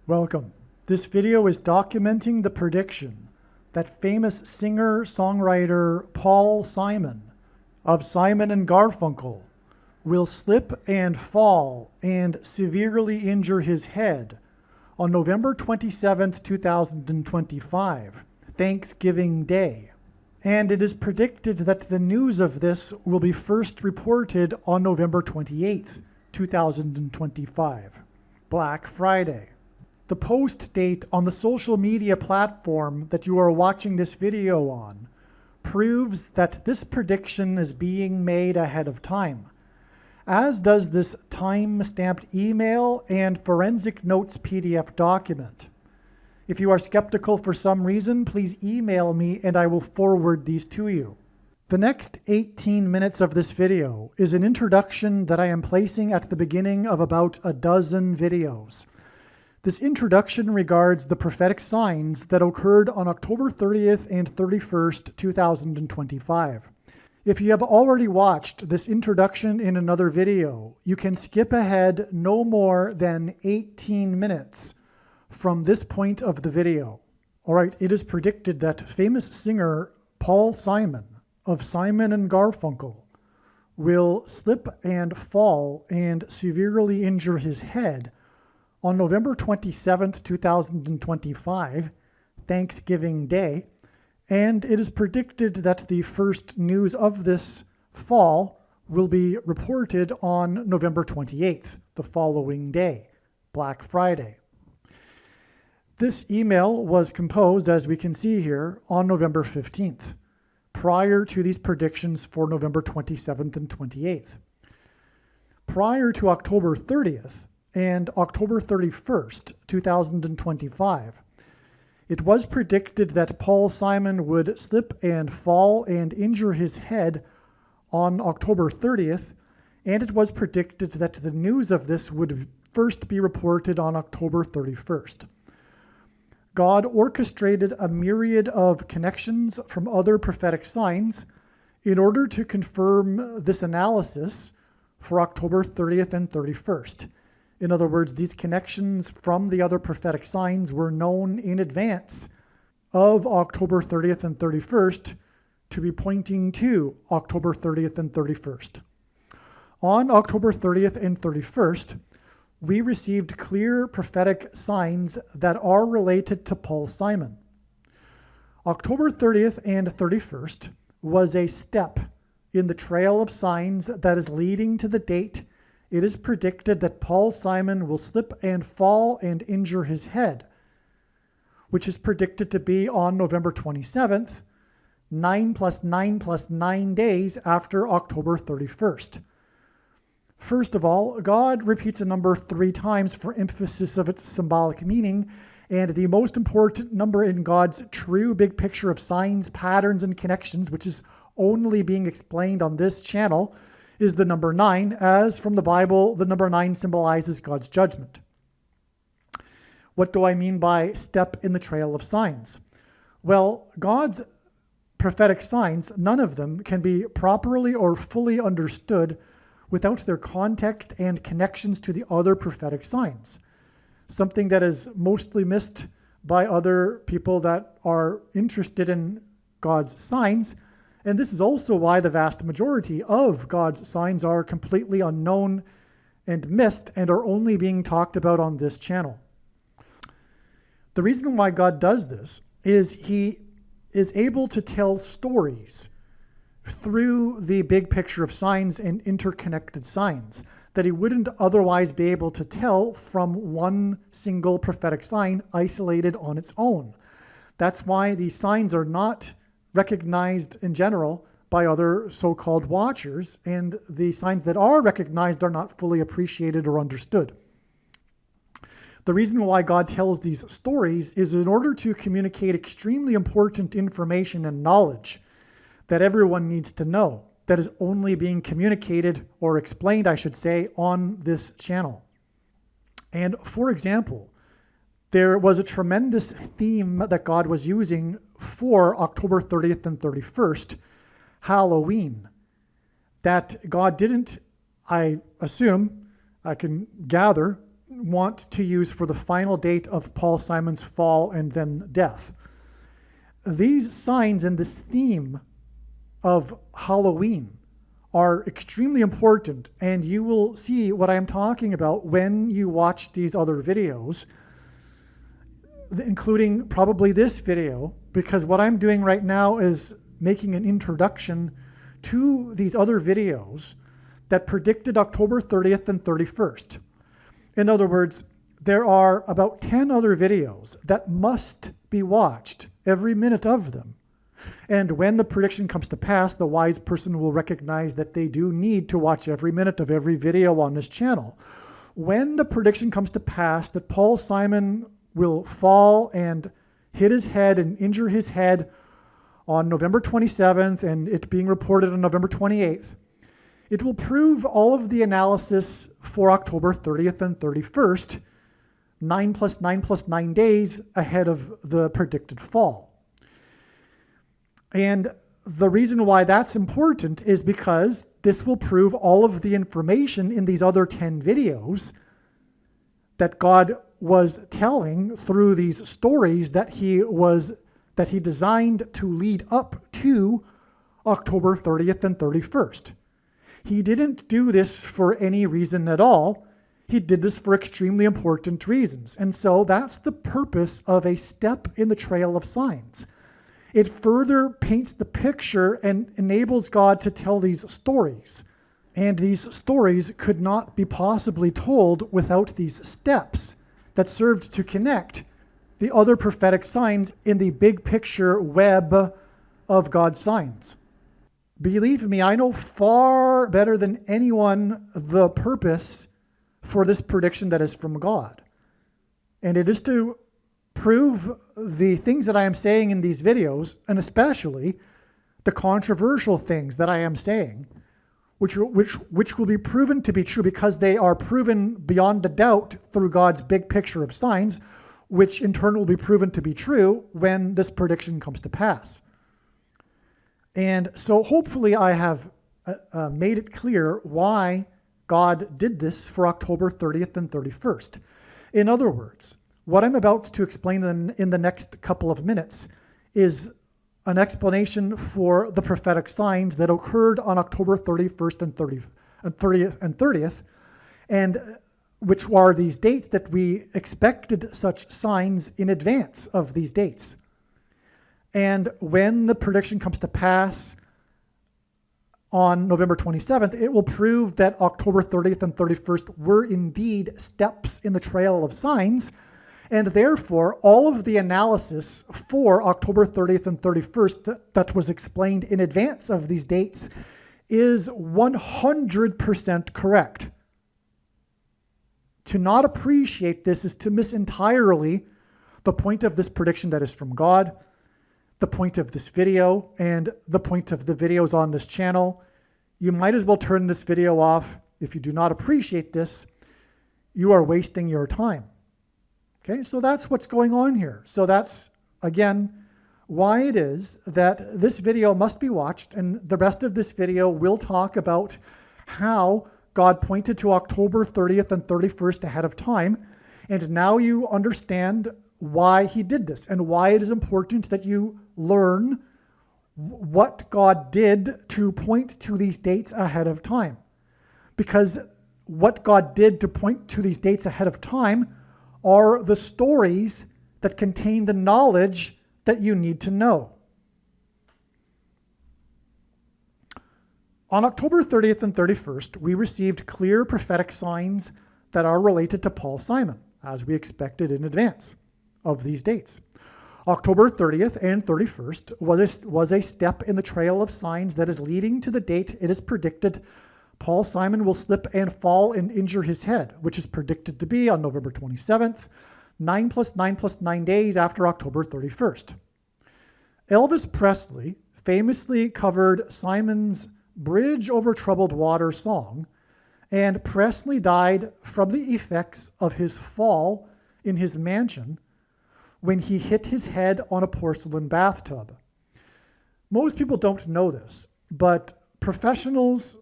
Welcome. This video is documenting the prediction that famous singer-songwriter Paul Simon of Simon and Garfunkel will slip and fall and severely injure his head on November 27th, 2025, Thanksgiving Day. And it is predicted that the news of this will be first reported on November 28th, 2025, Black Friday. The post date on the social media platform that you are watching this video on proves that this prediction is being made ahead of time, as does this time-stamped email and forensic notes PDF document. If you are skeptical for some reason, please email me and I will forward these to you. The next 18 minutes of this video is an introduction that I am placing at the beginning of about a dozen videos. This introduction regards the prophetic signs that occurred on October 30th and 31st, 2025. If you have already watched this introduction in another video, you can skip ahead no more than 18 minutes from this point of the video. All right, it is predicted that famous singer Paul Simon of Simon and Garfunkel will slip and fall and severely injure his head on November 27th, 2025, Thanksgiving Day, and it is predicted that the first news of this fall will be reported on November 28th, the following day, Black Friday. This email was composed, as we can see here, on November 15th, prior to these predictions for November 27th and 28th. Prior to October 30th, and October 31st, 2025. It was predicted that Paul Simon would slip and fall and injure his head on October 30th, and it was predicted that the news of this would first be reported on October 31st. God orchestrated a myriad of connections from other prophetic signs in order to confirm this analysis for October 30th and 31st. In other words, these connections from the other prophetic signs were known in advance of October 30th and 31st to be pointing to October 30th and 31st. On October 30th and 31st, we received clear prophetic signs that are related to Paul Simon. October 30th and 31st was a step in the trail of signs that is leading to the date it is predicted that Paul Simon will slip and fall and injure his head, which is predicted to be on November 27th, 9 + 9 + 9 days after October 31st. First of all, God repeats a number 3 times for emphasis of its symbolic meaning, and the most important number in God's true big picture of signs, patterns, and connections, which is only being explained on this channel, is the number 9, as from the Bible, the number 9 symbolizes God's judgment. What do I mean by step in the trail of signs? Well, God's prophetic signs, none of them can be properly or fully understood without their context and connections to the other prophetic signs, something that is mostly missed by other people that are interested in God's signs. And this is also why the vast majority of God's signs are completely unknown and missed and are only being talked about on this channel. The reason why God does this is He is able to tell stories through the big picture of signs and interconnected signs that He wouldn't otherwise be able to tell from one single prophetic sign isolated on its own. That's why these signs are not recognized in general by other so-called watchers, and the signs that are recognized are not fully appreciated or understood. The reason why God tells these stories is in order to communicate extremely important information and knowledge that everyone needs to know, that is only being communicated or explained, I should say, on this channel. And for example, there was a tremendous theme that God was using for October 30th and 31st, Halloween, that God didn't, I assume, I can gather, want to use for the final date of Paul Simon's fall and then death. These signs and this theme of Halloween are extremely important, and you will see what I'm talking about when you watch these other videos, including probably this video, because what I'm doing right now is making an introduction to these other videos that predicted October 30th and 31st. In other words, there are about 10 other videos that must be watched, every minute of them. And when the prediction comes to pass, the wise person will recognize that they do need to watch every minute of every video on this channel. When the prediction comes to pass that Paul Simon will fall and hit his head and injure his head on November 27th, and it being reported on November 28th, it will prove all of the analysis for October 30th and 31st, 9 plus 9 plus 9 days ahead of the predicted fall. And the reason why that's important is because this will prove all of the information in these other 10 videos that God was telling through these stories that he designed to lead up to October 30th and 31st. He didn't do this for any reason at all. He did this for extremely important reasons. And so that's the purpose of a step in the trail of signs. It further paints the picture and enables God to tell these stories. And these stories could not be possibly told without these steps that served to connect the other prophetic signs in the big picture web of God's signs. Believe me, I know far better than anyone the purpose for this prediction that is from God. And it is to prove the things that I am saying in these videos, and especially the controversial things that I am saying, which will be proven to be true because they are proven beyond a doubt through God's big picture of signs, which in turn will be proven to be true when this prediction comes to pass. And so hopefully I have made it clear why God did this for October 30th and 31st. In other words, what I'm about to explain in the next couple of minutes is an explanation for the prophetic signs that occurred on October 31st and 30th, and which are these dates that we expected such signs in advance of these dates. And when the prediction comes to pass on November 27th, it will prove that October 30th and 31st were indeed steps in the trail of signs, and therefore all of the analysis for October 30th and 31st that was explained in advance of these dates is 100% correct. To not appreciate this is to miss entirely the point of this prediction that is from God, the point of this video, and the point of the videos on this channel. You might as well turn this video off. If you do not appreciate this, you are wasting your time. Okay, so that's what's going on here. So that's, again, why it is that this video must be watched, and the rest of this video will talk about how God pointed to October 30th and 31st ahead of time, and now you understand why he did this and why it is important that you learn what God did to point to these dates ahead of time. Because what God did to point to these dates ahead of time are the stories that contain the knowledge that you need to know. On October 30th and 31st, we received clear prophetic signs that are related to Paul Simon, as we expected in advance of these dates. October 30th and 31st was a step in the trail of signs that is leading to the date it is predicted Paul Simon will slip and fall and injure his head, which is predicted to be on November 27th, 9 plus 9 plus 9 days after October 31st. Elvis Presley famously covered Simon's Bridge Over Troubled Water song, and Presley died from the effects of his fall in his mansion when he hit his head on a porcelain bathtub. Most people don't know this, but professionals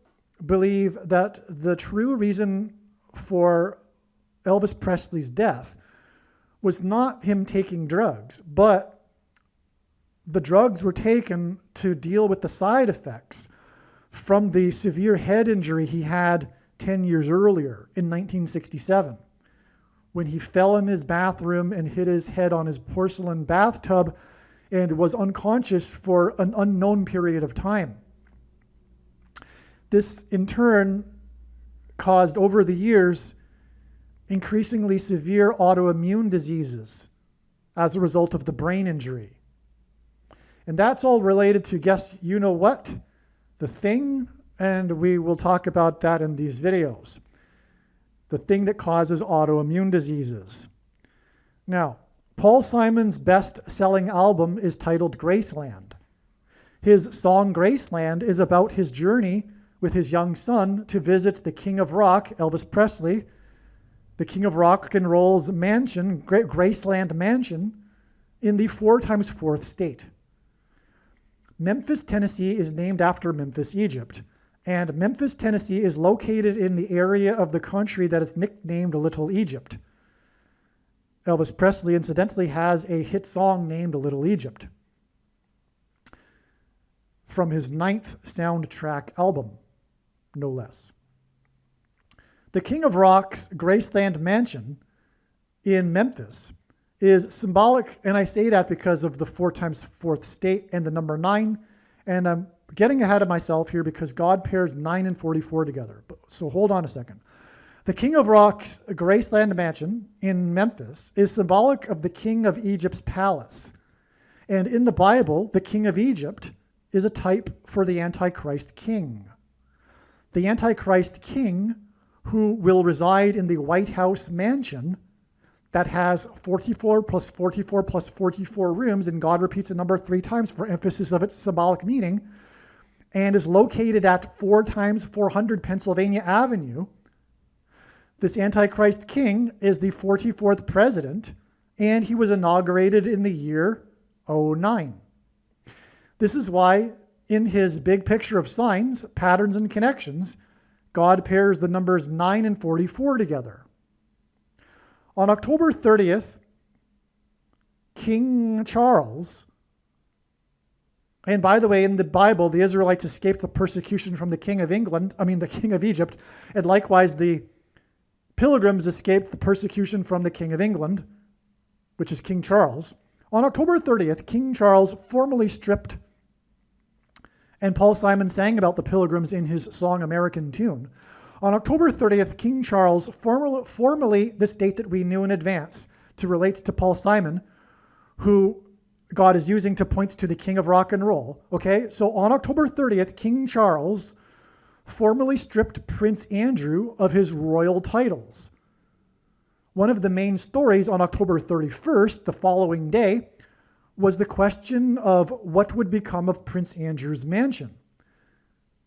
believe that the true reason for Elvis Presley's death was not him taking drugs, but the drugs were taken to deal with the side effects from the severe head injury he had 10 years earlier in 1967, when he fell in his bathroom and hit his head on his porcelain bathtub and was unconscious for an unknown period of time. This, in turn, caused over the years increasingly severe autoimmune diseases as a result of the brain injury. And that's all related to, guess you know what? The Thing, and we will talk about that in these videos. The thing that causes autoimmune diseases. Now, Paul Simon's best-selling album is titled Graceland. His song Graceland is about his journey with his young son to visit the King of Rock, Elvis Presley, the King of Rock and Roll's mansion, Graceland Mansion, in the 4x4th state. Memphis, Tennessee is named after Memphis, Egypt, and Memphis, Tennessee is located in the area of the country that is nicknamed Little Egypt. Elvis Presley, incidentally, has a hit song named Little Egypt from his 9th soundtrack album, no less. The King of Rock's Graceland Mansion in Memphis is symbolic, and I say that because of the 4x4th state and the number 9, and I'm getting ahead of myself here because God pairs 9 and 44 together. So hold on a second. The King of Rock's Graceland Mansion in Memphis is symbolic of the King of Egypt's palace. And in the Bible, the King of Egypt is a type for the Antichrist king. The Antichrist king, who will reside in the White House mansion that has 44 plus 44 plus 44 rooms, and God repeats the number 3 times for emphasis of its symbolic meaning, and is located at 4x400 Pennsylvania Avenue. This Antichrist king is the 44th president, and he was inaugurated in the year 09. This is why in his big picture of signs, patterns, and connections, God pairs the numbers 9 and 44 together. On October 30th, King Charles, and by the way, in the Bible, the Israelites escaped the persecution from the King of the King of Egypt, and likewise the Pilgrims escaped the persecution from the King of England, which is King Charles. On October 30th, King Charles formally stripped, and Paul Simon sang about the Pilgrims in his song American Tune. On October 30th, King Charles formally, this date that we knew in advance to relate to Paul Simon, who God is using to point to the King of Rock and Roll. Okay, so on October 30th, King Charles formally stripped Prince Andrew of his royal titles. One of the main stories on October 31st, the following day, was the question of what would become of Prince Andrew's mansion.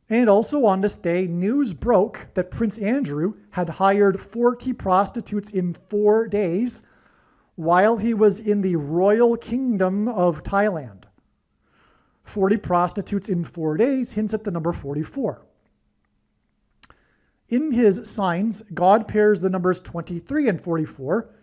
And also on this day, news broke that Prince Andrew had hired 40 prostitutes in 4 days while he was in the royal kingdom of Thailand. 40 prostitutes in 4 days hints at the number 44. In his signs, God pairs the numbers 23 and 44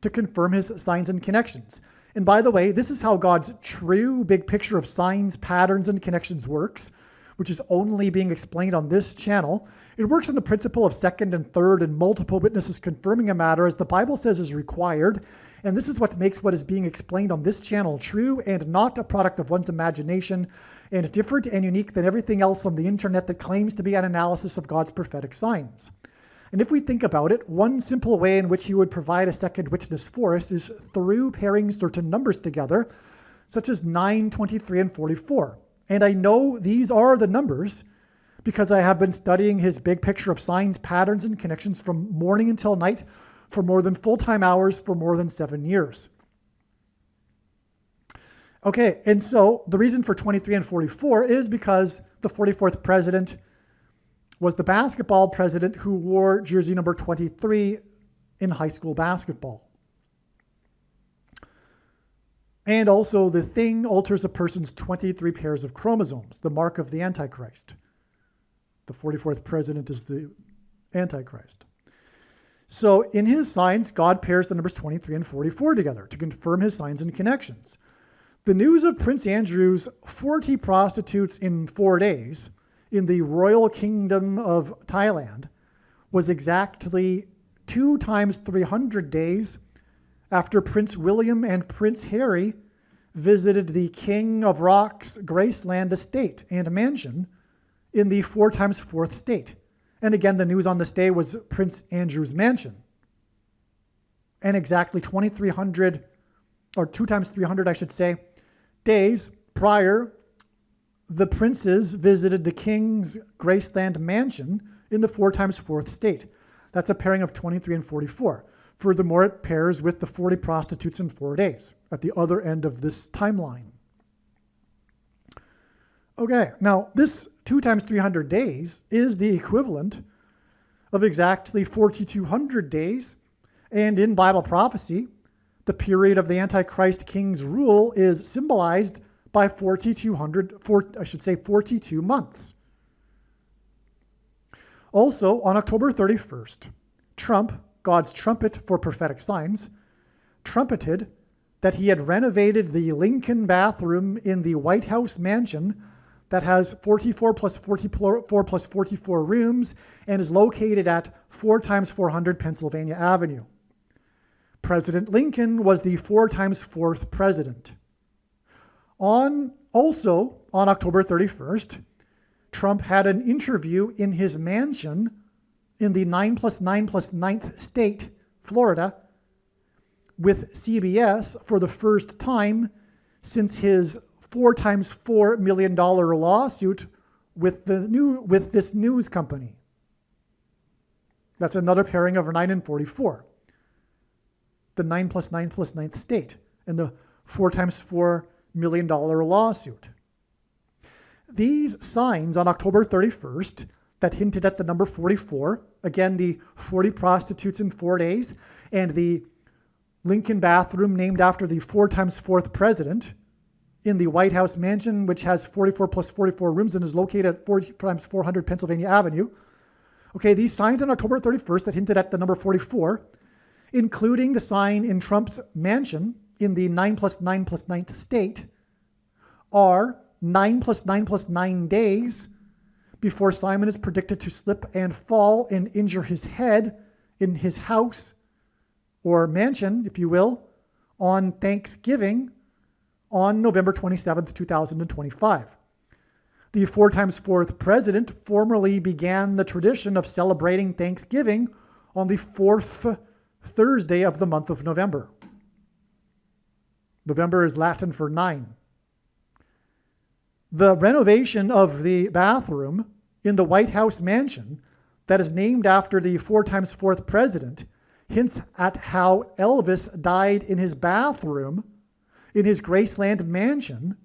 to confirm his signs and connections. And by the way, this is how God's true big picture of signs, patterns, and connections works, which is only being explained on this channel. It works on the principle of second and third and multiple witnesses confirming a matter as the Bible says is required. And this is what makes what is being explained on this channel true and not a product of one's imagination, and different and unique than everything else on the internet that claims to be an analysis of God's prophetic signs. And if we think about it, one simple way in which he would provide a second witness for us is through pairing certain numbers together, such as 9, 23, and 44. And I know these are the numbers because I have been studying his big picture of signs, patterns, and connections from morning until night for more than full-time hours for more than 7 years. Okay, and so the reason for 23 and 44 is because the 44th president was the basketball president who wore jersey number 23 in high school basketball. And also the thing alters a person's 23 pairs of chromosomes, the mark of the Antichrist. The 44th president is the Antichrist. So in his signs, God pairs the numbers 23 and 44 together to confirm his signs and connections. The news of Prince Andrew's 40 prostitutes in 4 days in the Royal Kingdom of Thailand was exactly 2 times 300 days after Prince William and Prince Harry visited the King of Rock's Graceland estate and mansion in the 4 times 4th state. And again, the news on this day was Prince Andrew's mansion. And exactly 2,300, or 2 times 300, I should say, days prior, the princes visited the King's Graceland mansion in the 4 times 4th state. That's a pairing of 23 and 44. Furthermore, it pairs with the 40 prostitutes in 4 days at the other end of this timeline. Okay, now this 2 times 300 days is the equivalent of exactly 4,200 days. And in Bible prophecy, the period of the Antichrist king's rule is symbolized by 42 months. Also, on October 31st, Trump, God's trumpet for prophetic signs, trumpeted that he had renovated the Lincoln bathroom in the White House mansion that has 44 plus 44 plus 44 rooms and is located at 4 times 400 Pennsylvania Avenue. President Lincoln was the 4 times 4th president. Also, on October 31st, Trump had an interview in his mansion in the 9 plus 9 plus 9th state, Florida, with CBS for the first time since his $4 times $4 million lawsuit with this news company. That's another pairing of 9 and 44. The 9 plus 9 plus 9th state and the $4 times $4 million lawsuit. These signs on October 31st that hinted at the number 44, again, the 40 prostitutes in 4 days, and the Lincoln bathroom named after the 4 times 4th president in the White House mansion, which has 44 plus 44 rooms and is located at 4 times 400 Pennsylvania Avenue. Okay, these signs on October 31st that hinted at the number 44, including the sign in Trump's mansion in the 9 plus 9 plus 9th state, are 9 plus 9 plus 9 days before Simon is predicted to slip and fall and injure his head in his house or mansion, if you will, on Thanksgiving on November 27th, 2025. The 4 times 4th president formally began the tradition of celebrating Thanksgiving on the 4th Thursday of the month of November. November is Latin for 9. The renovation of the bathroom in the White House mansion that is named after the 4 times 4th president hints at how Elvis died in his bathroom in his Graceland mansion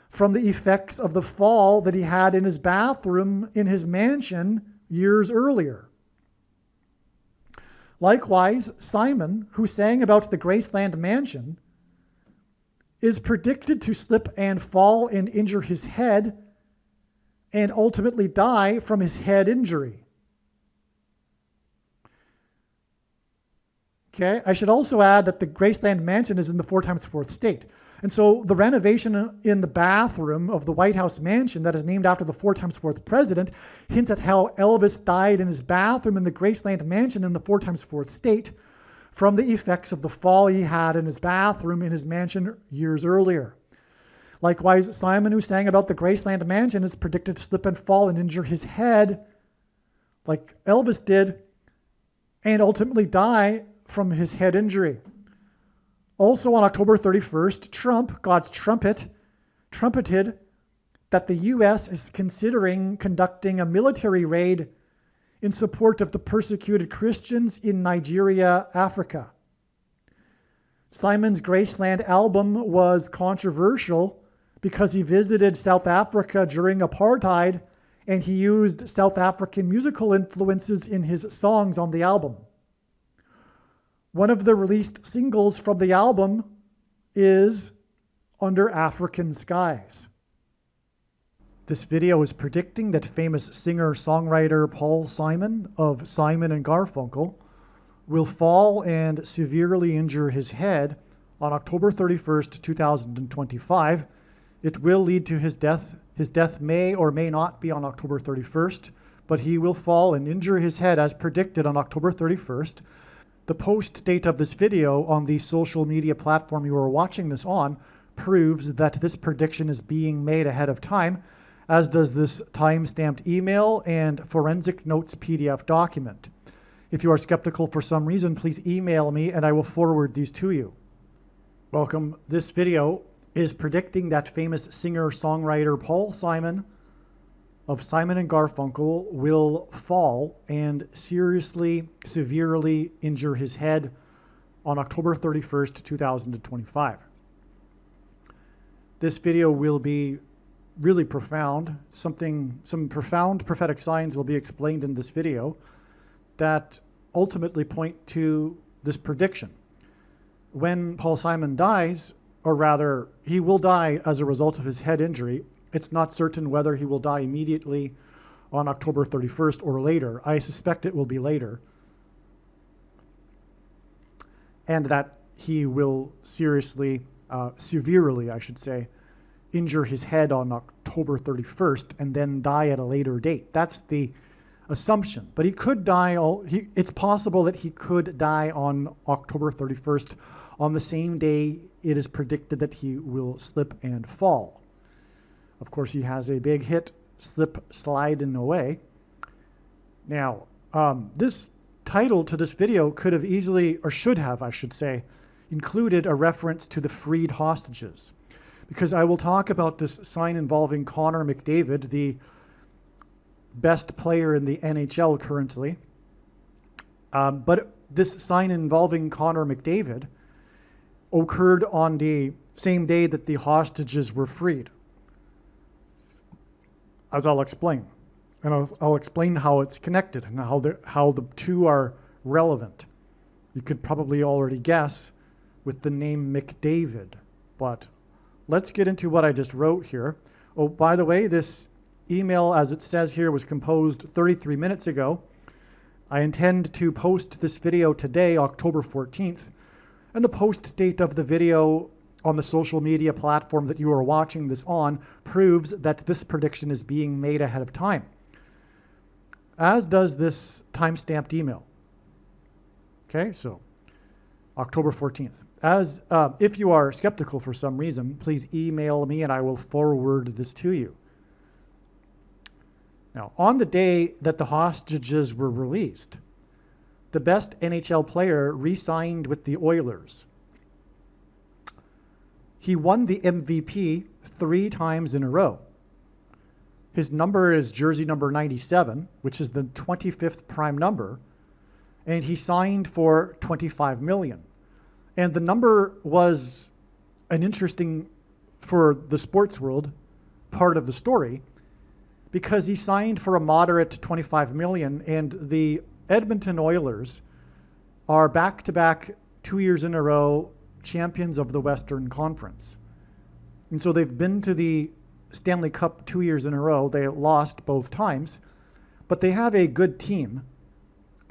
from the effects of the fall that he had in his bathroom in his mansion years earlier. Likewise, Simon, who sang about the Graceland mansion, is predicted to slip and fall and injure his head and ultimately die from his head injury. Okay, I should also add that the Graceland mansion is in the 4 times 4th state. And so the renovation in the bathroom of the White House mansion that is named after the 4 times 4th president hints at how Elvis died in his bathroom in the Graceland mansion in the 4 times 4th state from the effects of the fall he had in his bathroom in his mansion years earlier. Likewise, Simon, who sang about the Graceland mansion, is predicted to slip and fall and injure his head like Elvis did and ultimately die from his head injury. Also on October 31st, Trump, God's trumpet, trumpeted that the U.S. is considering conducting a military raid in support of the persecuted Christians in Nigeria, Africa. Simon's Graceland album was controversial because he visited South Africa during apartheid and he used South African musical influences in his songs on the album. One of the released singles from the album is Under African Skies. This video is predicting that famous singer-songwriter Paul Simon of Simon and Garfunkel will fall and severely injure his head on October 31st, 2025. It will lead to his death. His death may or may not be on October 31st, but he will fall and injure his head as predicted on October 31st. The post date of this video on the social media platform you are watching this on proves that this prediction is being made ahead of time, as does this time-stamped email and forensic notes PDF document. If you are skeptical for some reason, please email me and I will forward these to you. Welcome. This video is predicting that famous singer-songwriter Paul Simon of Simon and Garfunkel will fall and seriously, severely injure his head on October 31st, 2025. This video will be really profound. Some profound prophetic signs will be explained in this video that ultimately point to this prediction. When Paul Simon dies, or rather, he will die as a result of his head injury. It's not certain whether he will die immediately on October 31st or later. I suspect it will be later. And that he will severely, I should say, injure his head on October 31st and then die at a later date. That's the assumption. But he could die, it's possible that he could die on October 31st on the same day it is predicted that he will slip and fall. Of course, he has a big hit, slip, slide, and away. Now, this title to this video could have easily, or should have, I should say, included a reference to the freed hostages, because I will talk about this sign involving Connor McDavid, the best player in the NHL currently. But this sign involving Connor McDavid occurred on the same day that the hostages were freed, as I'll explain. And I'll explain how it's connected and how the two are relevant. You could probably already guess with the name McDavid, but let's get into what I just wrote here. Oh, by the way, this email, as it says here, was composed 33 minutes ago. I intend to post this video today, October 14th, and the post date of the video on the social media platform that you are watching this on proves that this prediction is being made ahead of time, as does this time-stamped email. Okay, so October 14th. If you are skeptical for some reason, please email me and I will forward this to you. Now, on the day that the hostages were released, the best NHL player re-signed with the Oilers. He won the MVP 3 times in a row. His number is jersey number 97, which is the 25th prime number, and he signed for $25 million. And the number was an interesting, for the sports world, part of the story, because he signed for a moderate $25 million, and the Edmonton Oilers are back-to-back 2 years in a row champions of the Western Conference. And so they've been to the Stanley Cup 2 years in a row. They lost both times, but they have a good team.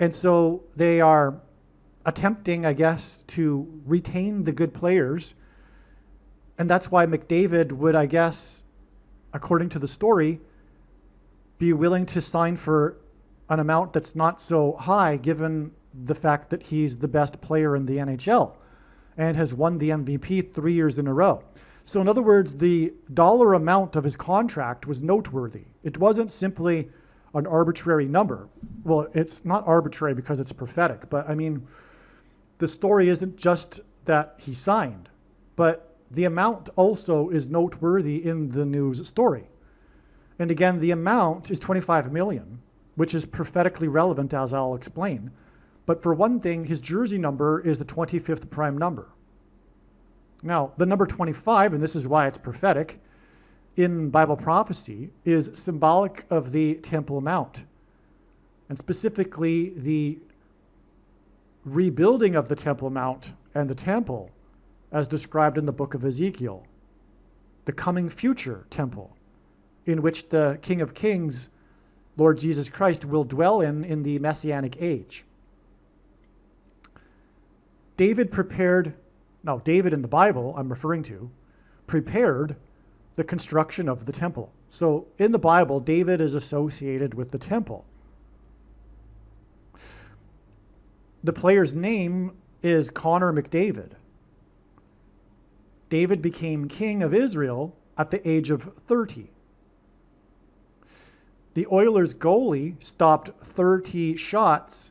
And so they are attempting, I guess, to retain the good players. And that's why McDavid would, I guess, according to the story, be willing to sign for an amount that's not so high, given the fact that he's the best player in the NHL and has won the MVP 3 years in a row. So in other words, the dollar amount of his contract was noteworthy. It wasn't simply an arbitrary number. Well, it's not arbitrary because it's prophetic, but I mean, the story isn't just that he signed, but the amount also is noteworthy in the news story. And again, the amount is $25 million, which is prophetically relevant, as I'll explain. But for one thing, his jersey number is the 25th prime number. Now, the number 25, and this is why it's prophetic, in Bible prophecy, is symbolic of the Temple Mount, and specifically the rebuilding of the Temple Mount and the temple, as described in the book of Ezekiel, the coming future temple, in which the King of Kings, Lord Jesus Christ, will dwell in the Messianic age. David in the Bible, I'm referring to, prepared the construction of the temple. So in the Bible, David is associated with the temple. The player's name is Connor McDavid. David became king of Israel at the age of 30. The Oilers goalie stopped 30 shots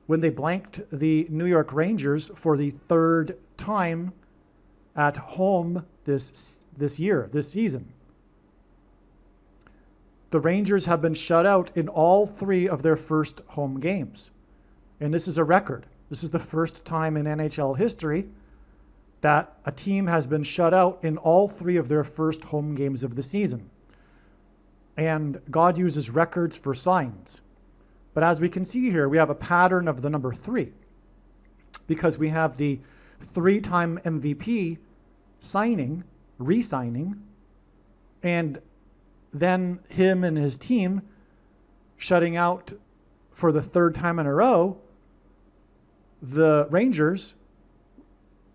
when they blanked the New York Rangers for the third time at home this season. The Rangers have been shut out in all 3 of their first home games. And this is a record. This is the first time in NHL history that a team has been shut out in all 3 of their first home games of the season. And God uses records for signs. But as we can see here, we have a pattern of the number 3, because we have the 3-time MVP re-signing, and then him and his team shutting out for the 3rd time in a row the Rangers,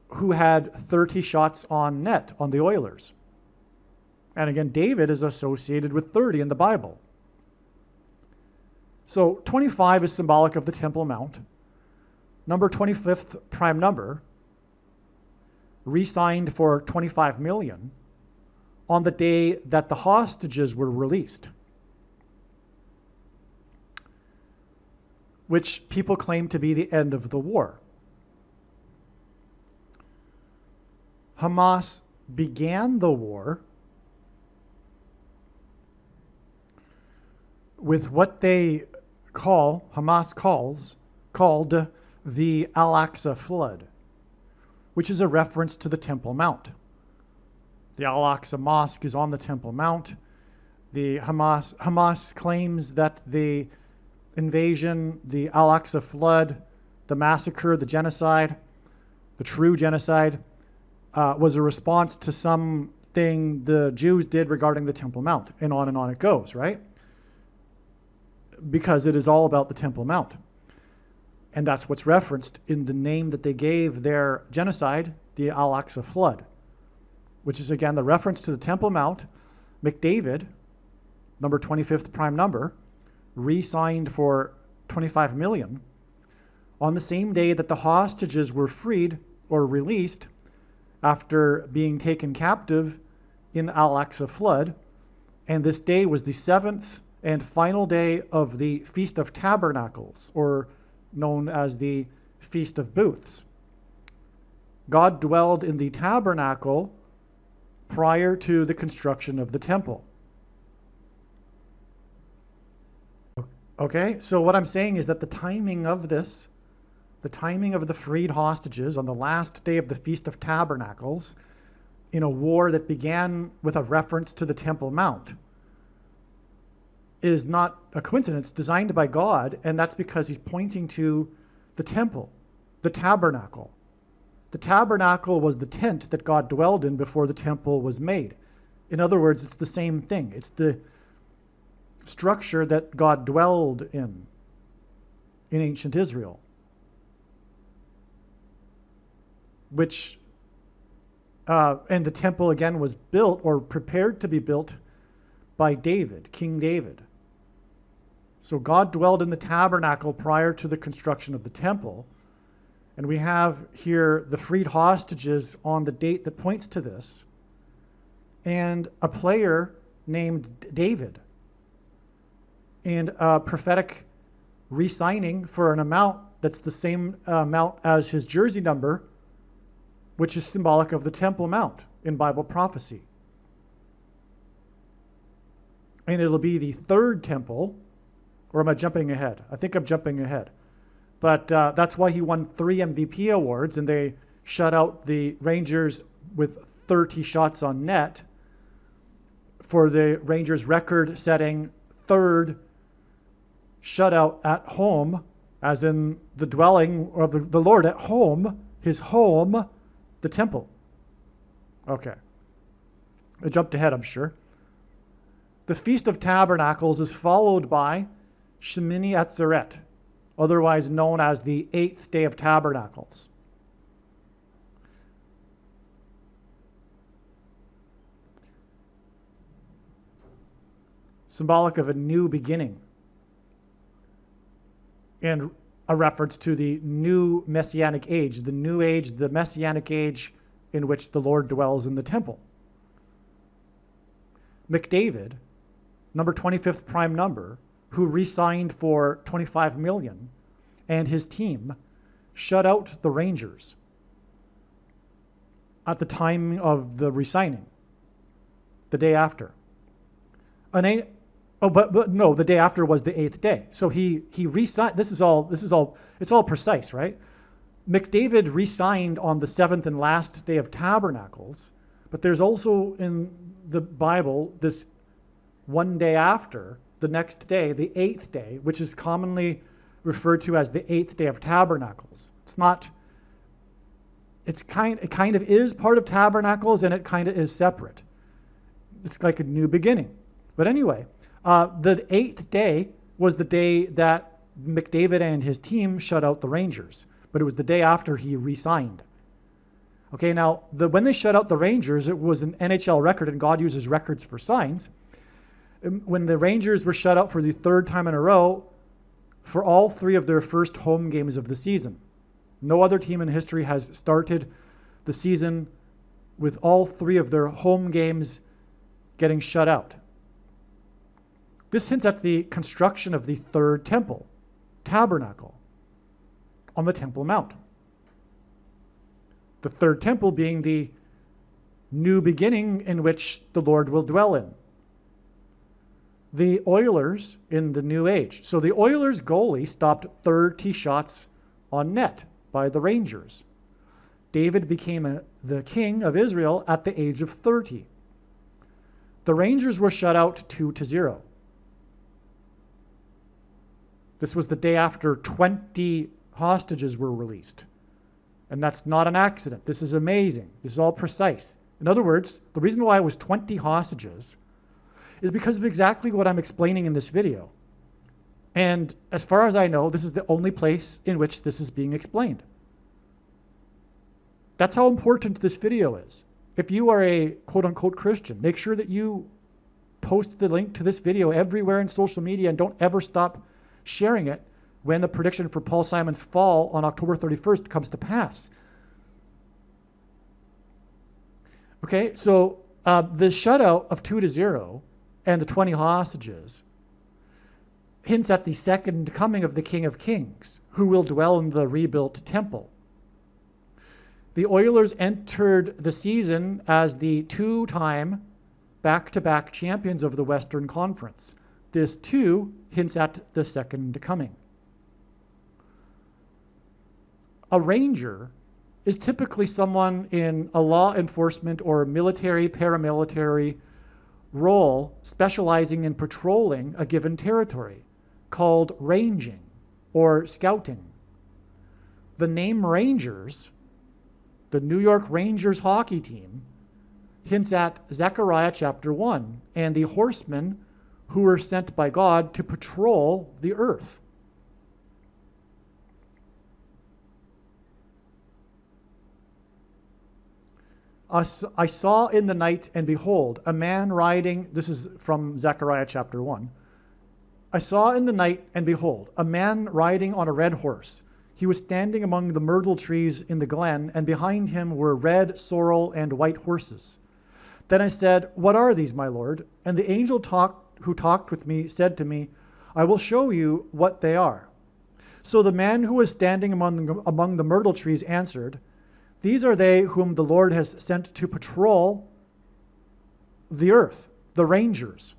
who had 30 shots on net on the Oilers. And again, David is associated with 30 in the Bible. So 25 is symbolic of the Temple Mount. Number 25th prime number, re-signed for $25 million on the day that the hostages were released, which people claim to be the end of the war. Hamas began the war with what Hamas called the Al-Aqsa flood, which is a reference to the Temple Mount. The Al-Aqsa Mosque is on the Temple Mount. The Hamas claims that the invasion, the Al-Aqsa flood, the massacre, the genocide, the true genocide, was a response to something the Jews did regarding the Temple Mount, and on it goes, right? Because it is all about the Temple Mount. And that's what's referenced in the name that they gave their genocide, the Al-Aqsa flood, which is again the reference to the Temple Mount. McDavid, number 25th prime number, re-signed for $25 million on the same day that the hostages were freed or released after being taken captive in Al-Aqsa flood. And this day was the 7th and final day of the Feast of Tabernacles, or known as the Feast of Booths. God dwelled in the tabernacle prior to the construction of the temple. Okay, so what I'm saying is that the timing of this, the timing of the freed hostages on the last day of the Feast of Tabernacles, in a war that began with a reference to the Temple Mount, is not a coincidence, designed by God, and that's because he's pointing to the temple, the tabernacle. The tabernacle was the tent that God dwelled in before the temple was made. In other words, it's the same thing. It's the structure that God dwelled in ancient Israel, which, and the temple again was built or prepared to be built by David, King David. So God dwelled in the tabernacle prior to the construction of the temple. And we have here the freed hostages on the date that points to this, and a player named David, and a prophetic re-signing for an amount that's the same amount as his jersey number, which is symbolic of the Temple Mount in Bible prophecy. And it'll be the 3rd temple, or am I jumping ahead? I think I'm jumping ahead. But that's why he won 3 MVP awards, and they shut out the Rangers with 30 shots on net for the Rangers' record-setting 3rd shutout at home, as in the dwelling of the Lord at home, his home, the temple. Okay. I jumped ahead, I'm sure. The Feast of Tabernacles is followed by Shemini Atzeret, otherwise known as the 8th day of Tabernacles. symbolic of a new beginning, and a reference to the new messianic age, the new age, the messianic age in which the Lord dwells in the temple. McDavid, number 25th prime number, who re-signed for $25 million, and his team shut out the Rangers at the time of the re-signing, the day after. The day after was the 8th day. So he re-signed. This is all. It's all precise, right? McDavid re-signed on the 7th and last day of Tabernacles, but there's also in the Bible this one day after, the next day, the 8th day, which is commonly referred to as the 8th day of Tabernacles. It kind of is part of Tabernacles, and it kind of is separate. It's like a new beginning. But anyway, the 8th day was the day that McDavid and his team shut out the Rangers, but it was the day after he re-signed. Okay, now, when they shut out the Rangers, it was an NHL record, and God uses records for signs. When the Rangers were shut out for the third time in a row for all three of their first home games of the season. No other team in history has started the season with all three of their home games getting shut out. This hints at the construction of the third temple, tabernacle, on the Temple Mount. The third temple being the new beginning in which the Lord will dwell in. The Oilers in the new age. So the Oilers goalie stopped 30 shots on net by the Rangers. David became the king of Israel at the age of 30. The Rangers were shut out 2-0. This was the day after 20 hostages were released. And that's not an accident. This is amazing. This is all precise. In other words, the reason why it was 20 hostages is because of exactly what I'm explaining in this video. And as far as I know, this is the only place in which this is being explained. That's how important this video is. If you are a quote-unquote Christian, make sure that you post the link to this video everywhere in social media and don't ever stop sharing it when the prediction for Paul Simon's fall on October 31st comes to pass. Okay, so the shutout of 2-0 and the 20 hostages hints at the second coming of the King of Kings, who will dwell in the rebuilt temple. The Oilers entered the season as the two-time back-to-back champions of the Western Conference. This too hints at the second coming. A ranger is typically someone in a law enforcement or military, paramilitary role specializing in patrolling a given territory, called ranging or scouting. The name Rangers, the New York Rangers hockey team, hints at Zechariah chapter 1 and the horsemen who were sent by God to patrol the earth. I saw in the night, and behold, a man riding, this is from Zechariah chapter 1. I saw in the night, and behold, a man riding on a red horse. He was standing among the myrtle trees in the glen, and behind him were red, sorrel, and white horses. Then I said, "What are these, my lord?" And the angel who talked with me said to me, "I will show you what they are." So the man who was standing among the myrtle trees answered, "These are they whom the Lord has sent to patrol the earth, the rangers."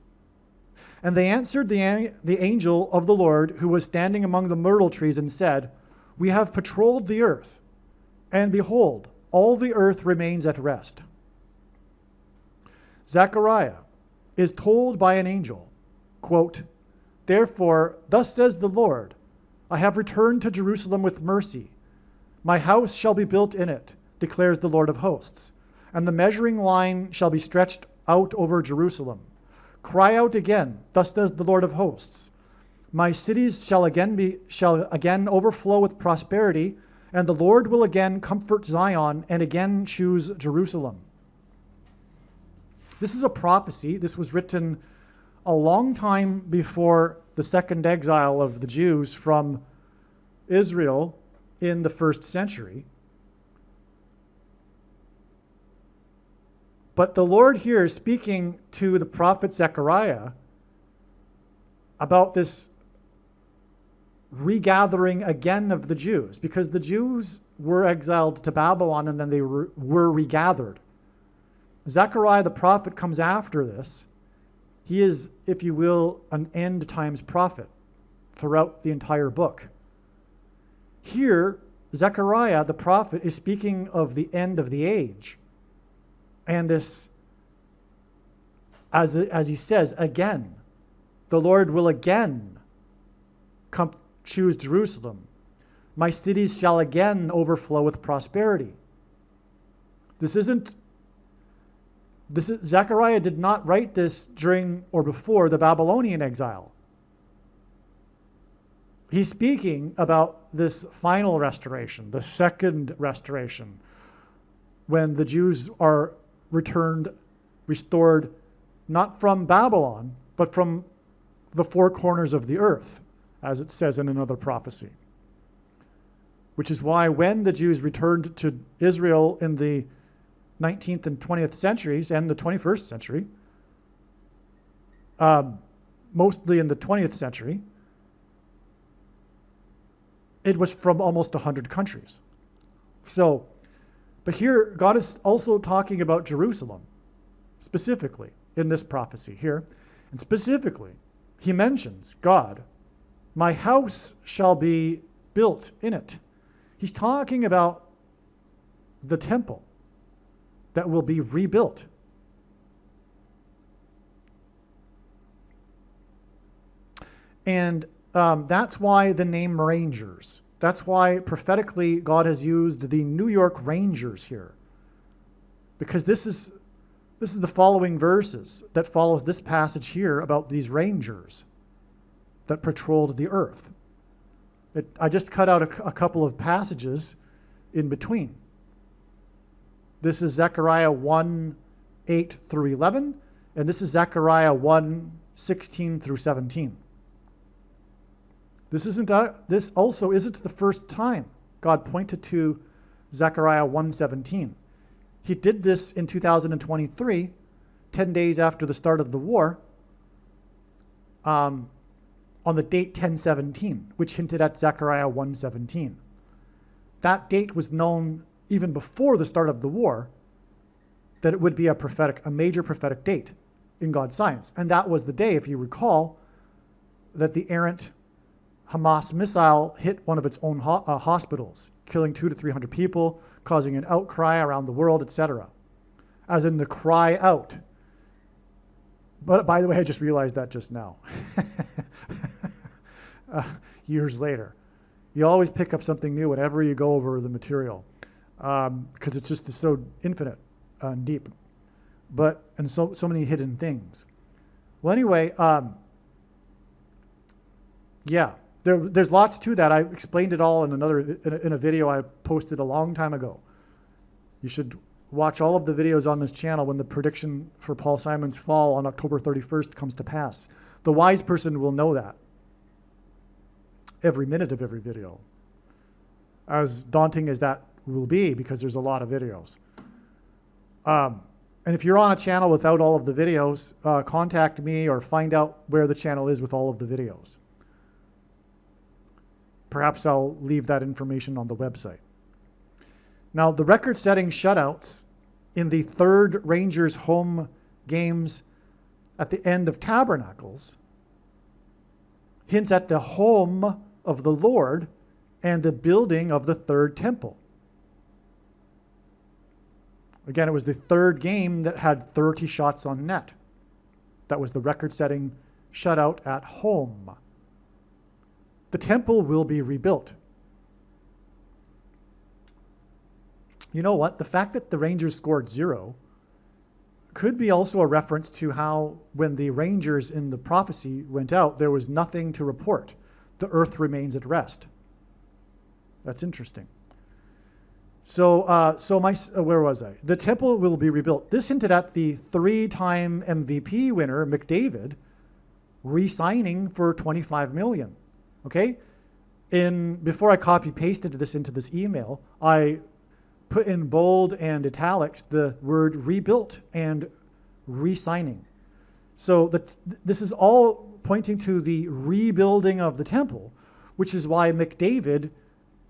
And they answered the angel of the Lord who was standing among the myrtle trees and said, "We have patrolled the earth, and behold, all the earth remains at rest." Zechariah is told by an angel, quote, "Therefore, thus says the Lord, I have returned to Jerusalem with mercy. My house shall be built in it, declares the Lord of hosts, and the measuring line shall be stretched out over Jerusalem. Cry out again, thus says the Lord of hosts. My cities shall again overflow with prosperity, and the Lord will again comfort Zion and again choose Jerusalem." This is a prophecy. This was written a long time before the second exile of the Jews from Israel in the 1st century. But the Lord here is speaking to the prophet Zechariah about this regathering again of the Jews, because the Jews were exiled to Babylon and then they were regathered. Zechariah the prophet comes after this. He is, if you will, an end times prophet throughout the entire book. Here, Zechariah the prophet is speaking of the end of the age. And this, as he says, again, the Lord will again come choose Jerusalem. My cities shall again overflow with prosperity. Zechariah did not write this during or before the Babylonian exile. He's speaking about this final restoration, the second restoration, when the Jews are restored, not from Babylon, but from the four corners of the earth, as it says in another prophecy. Which is why when the Jews returned to Israel in the 19th and 20th centuries and the 21st century, mostly in the 20th century, it was from almost 100 countries. But here, God is also talking about Jerusalem, specifically in this prophecy here. And specifically, he mentions God, my house shall be built in it. He's talking about the temple that will be rebuilt. And that's why the name Rangers. That's why prophetically God has used the New York Rangers here. Because this is the following verses that follows this passage here about these rangers that patrolled the earth. I just cut out a couple of passages in between. This is Zechariah 1:8 through 11, and this is Zechariah 1:16 through 17. This also isn't the first time God pointed to Zechariah 1:17. He did this in 2023, 10 days after the start of the war, on the date 10/17, which hinted at Zechariah 1:17. That date was known even before the start of the war, that it would be a major prophetic date in God's science. And that was the day, if you recall, that the errant Hamas missile hit one of its own hospitals, killing 200 to 300 people, causing an outcry around the world, etc. As in the cry out. But by the way, I just realized that just now. Years later. You always pick up something new whenever you go over the material, because it's just so infinite and deep, and so many hidden things. Well, anyway, yeah, there's lots to that. I explained it all in a video I posted a long time ago. You should watch all of the videos on this channel when the prediction for Paul Simon's fall on October 31st comes to pass. The wise person will know that. Every minute of every video. As daunting as that will be, because there's a lot of videos. And if you're on a channel without all of the videos, contact me or find out where the channel is with all of the videos. Perhaps I'll leave that information on the website. Now, the record-setting shutouts in the third Rangers home games at the end of Tabernacles hints at the home of the Lord and the building of the third temple. Again, it was the third game that had 30 shots on net. That was the record-setting shutout at home. The temple will be rebuilt. You know what? The fact that the Rangers scored 0 could be also a reference to how when the Rangers in the prophecy went out, there was nothing to report. The earth remains at rest. That's interesting. So where was I? The temple will be rebuilt. This hinted at the 3-time MVP winner, McDavid, re-signing for 25 million. Okay? Before I copy pasted this into this email, I put in bold and italics the word rebuilt and re-signing. So this is all pointing to the rebuilding of the temple, which is why McDavid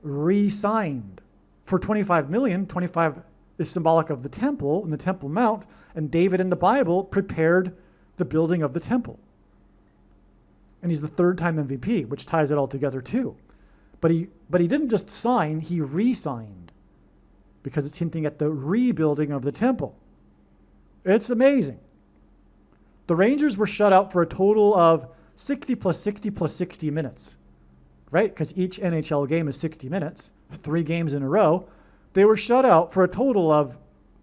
re-signed for 25 million. 25 is symbolic of the temple and the Temple Mount, and David in the Bible prepared the building of the temple. And he's the third-time MVP, which ties it all together too. But he didn't just sign, he re-signed, because it's hinting at the rebuilding of the temple. It's amazing. The Rangers were shut out for a total of 60 plus 60 plus 60 minutes, right? Because each NHL game is 60 minutes, 3 games in a row. They were shut out for a total of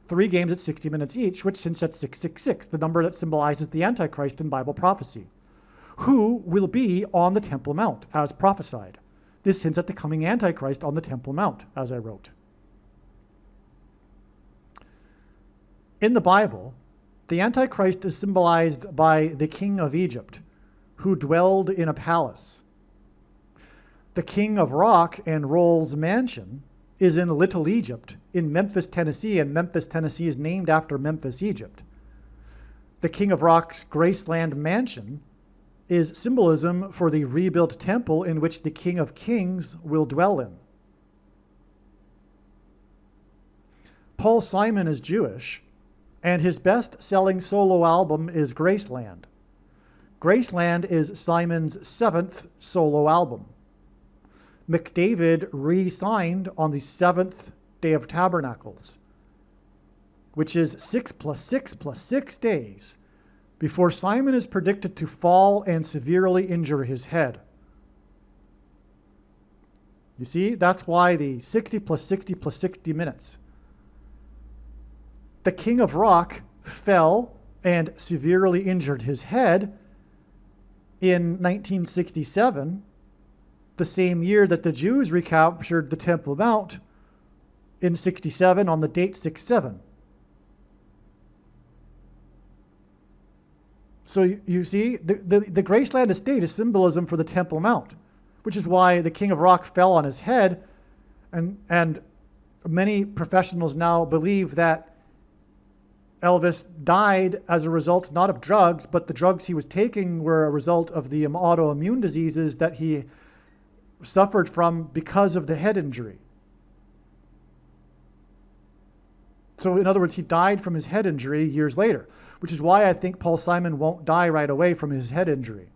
3 games at 60 minutes each, which hints at 666, the number that symbolizes the Antichrist in Bible prophecy, who will be on the Temple Mount, as prophesied. This hints at the coming Antichrist on the Temple Mount, as I wrote. In the Bible, the Antichrist is symbolized by the king of Egypt, who dwelled in a palace. The king of rock and roll's mansion is in Little Egypt, in Memphis, Tennessee, and Memphis, Tennessee is named after Memphis, Egypt. The king of rock's Graceland mansion is symbolism for the rebuilt temple in which the King of Kings will dwell in. Paul Simon is Jewish, and his best-selling solo album is Graceland. Graceland is Simon's 7th solo album. McDavid re-signed on the 7th day of Tabernacles, which is 6 plus 6 plus 6 days before Simon is predicted to fall and severely injure his head. You see, that's why the 60 plus 60 plus 60 minutes. The king of rock fell and severely injured his head in 1967, the same year that the Jews recaptured the Temple Mount in 67 on the date 6/7. So you see, the Graceland estate is symbolism for the Temple Mount, which is why the king of rock fell on his head, and many professionals now believe that Elvis died as a result not of drugs, but the drugs he was taking were a result of the autoimmune diseases that he suffered from because of the head injury. So in other words, he died from his head injury years later, which is why I think Paul Simon won't die right away from his head injury.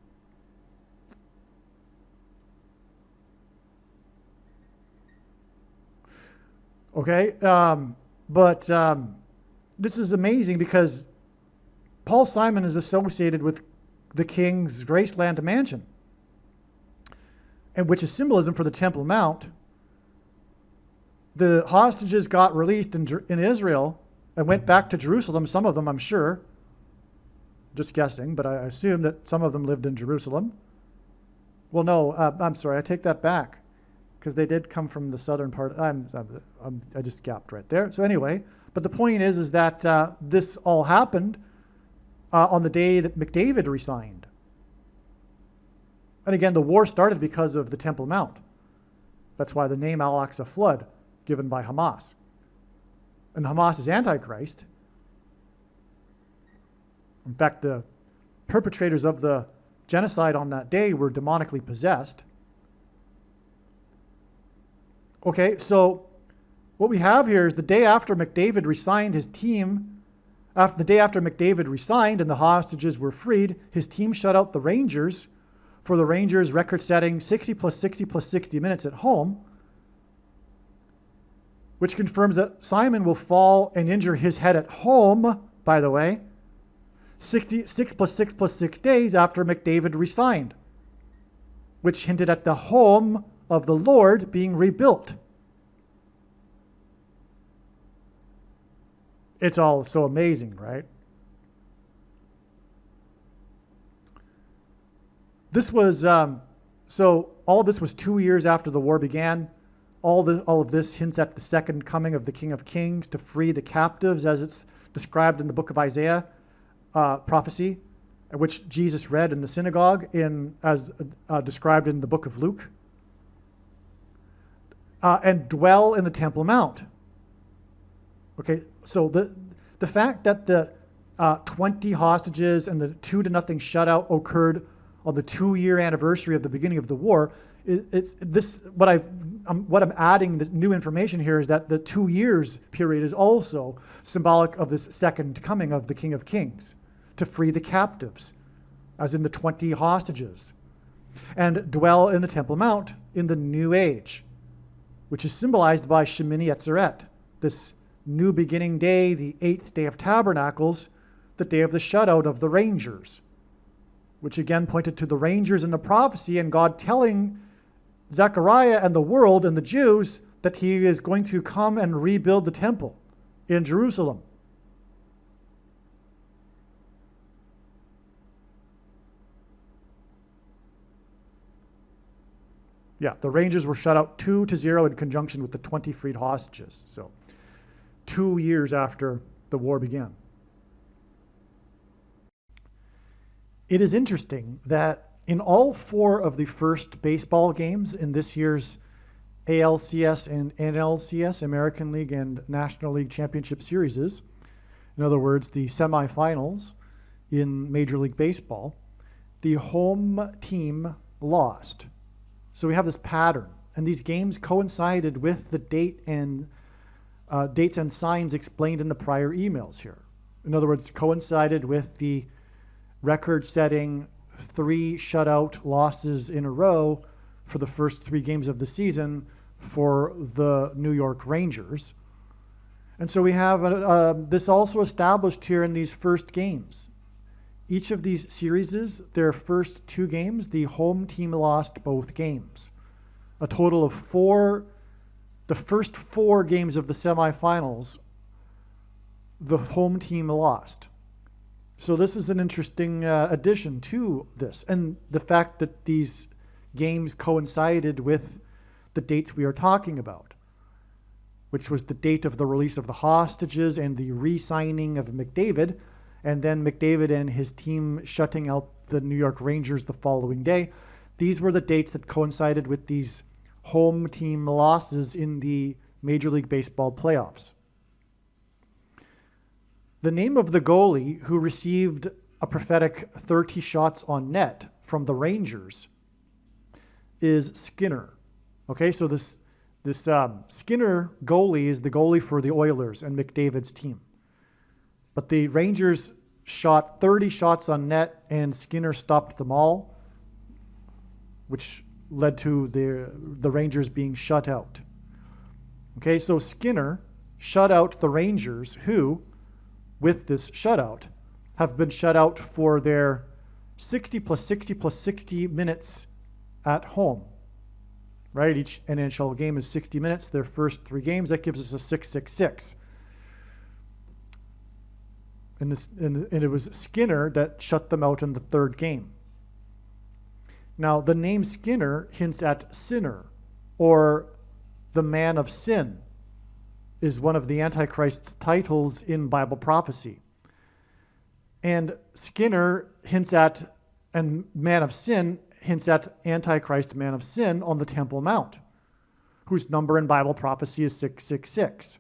Okay, but this is amazing because Paul Simon is associated with the king's Graceland mansion, and which is symbolism for the Temple Mount. The hostages got released in Israel and went back to Jerusalem. Some of them, I'm sure. Just guessing, but I assume that some of them lived in Jerusalem. Well, no, I'm sorry, I take that back, because they did come from the southern part. I just gapped right there. So anyway, but the point is that this all happened on the day that McDavid resigned. And again, the war started because of the Temple Mount. That's why the name Al-Aqsa Flood, given by Hamas. And Hamas is Antichrist. In fact, the perpetrators of the genocide on that day were demonically possessed. Okay, so what we have here is the day after McDavid resigned his team, the day after McDavid resigned and the hostages were freed, his team shut out the Rangers for the Rangers' record-setting 60 plus 60 plus 60 minutes at home, which confirms that Simon will fall and injure his head at home, by the way, 6 plus 6 plus 6 days after McDavid resigned, which hinted at the home of the Lord being rebuilt. It's all so amazing, right? This was, so all of this was 2 years after the war began. All of this hints at the second coming of the King of Kings to free the captives, as it's described in the book of Isaiah prophecy. which Jesus read in the synagogue as described in the book of Luke, and dwell in the Temple Mount. Okay, so the fact that the 20 hostages and the 2-0 shutout occurred on the 2-year anniversary of the beginning of the war, what I'm adding, this new information here, is that the 2 years period is also symbolic of this second coming of the King of Kings to free the captives, as in the 20 hostages, and dwell in the Temple Mount in the New Age, which is symbolized by Shemini Atzeret, this new beginning day, the 8th day of Tabernacles, the day of the shutout of the Rangers, which again pointed to the Rangers in the prophecy and God telling Zechariah and the world and the Jews that he is going to come and rebuild the temple in Jerusalem. Yeah, the Rangers were shut out 2-0 in conjunction with the 20 freed hostages. So 2 years after the war began. It is interesting that in all 4 of the first baseball games in this year's ALCS and NLCS, American League and National League Championship Series, in other words, the semifinals in Major League Baseball, the home team lost. So we have this pattern, and these games coincided with the dates and signs explained in the prior emails here. In other words, coincided with the record-setting 3 shutout losses in a row for the first 3 games of the season for the New York Rangers. And so we have this also established here in these first games. Each of these series, their first 2 games, the home team lost both games. A total of 4, the first 4 games of the semifinals, the home team lost. So this is an interesting addition to this. And the fact that these games coincided with the dates we are talking about, which was the date of the release of the hostages and the re-signing of McDavid, and then McDavid and his team shutting out the New York Rangers the following day. These were the dates that coincided with these home team losses in the Major League Baseball playoffs. The name of the goalie who received a prophetic 30 shots on net from the Rangers is Skinner. Okay, so this Skinner goalie is the goalie for the Oilers and McDavid's team. But the Rangers shot 30 shots on net, and Skinner stopped them all, which led to the Rangers being shut out. Okay, so Skinner shut out the Rangers, who, with this shutout, have been shut out for their 60 plus 60 plus 60 minutes at home. Right? Each NHL game is 60 minutes. Their first 3 games, that gives us a 666. And it was Skinner that shut them out in the 3rd game. Now, the name Skinner hints at sinner, or the man of sin, is one of the Antichrist's titles in Bible prophecy. And Skinner hints at, and man of sin hints at Antichrist, man of sin, on the Temple Mount, whose number in Bible prophecy is 666.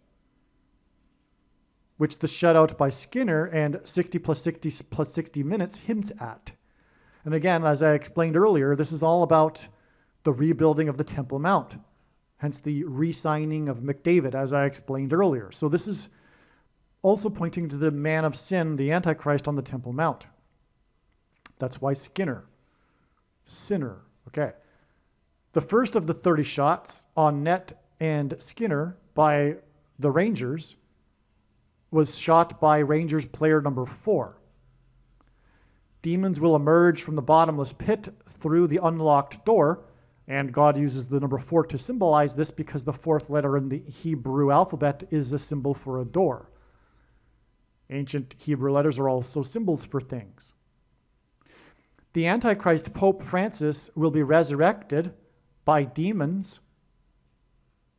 Which the shutout by Skinner and 60 plus 60 plus 60 minutes hints at. And again, as I explained earlier, this is all about the rebuilding of the Temple Mount, hence the re-signing of McDavid, as I explained earlier. So this is also pointing to the man of sin, the Antichrist on the Temple Mount. That's why Skinner. Sinner. Okay. The first of the 30 shots on net and Skinner by the Rangers was shot by Rangers player number 4. Demons will emerge from the bottomless pit through the unlocked door, and God uses the number 4 to symbolize this because the 4th letter in the Hebrew alphabet is a symbol for a door. Ancient Hebrew letters are also symbols for things. The Antichrist Pope Francis will be resurrected by demons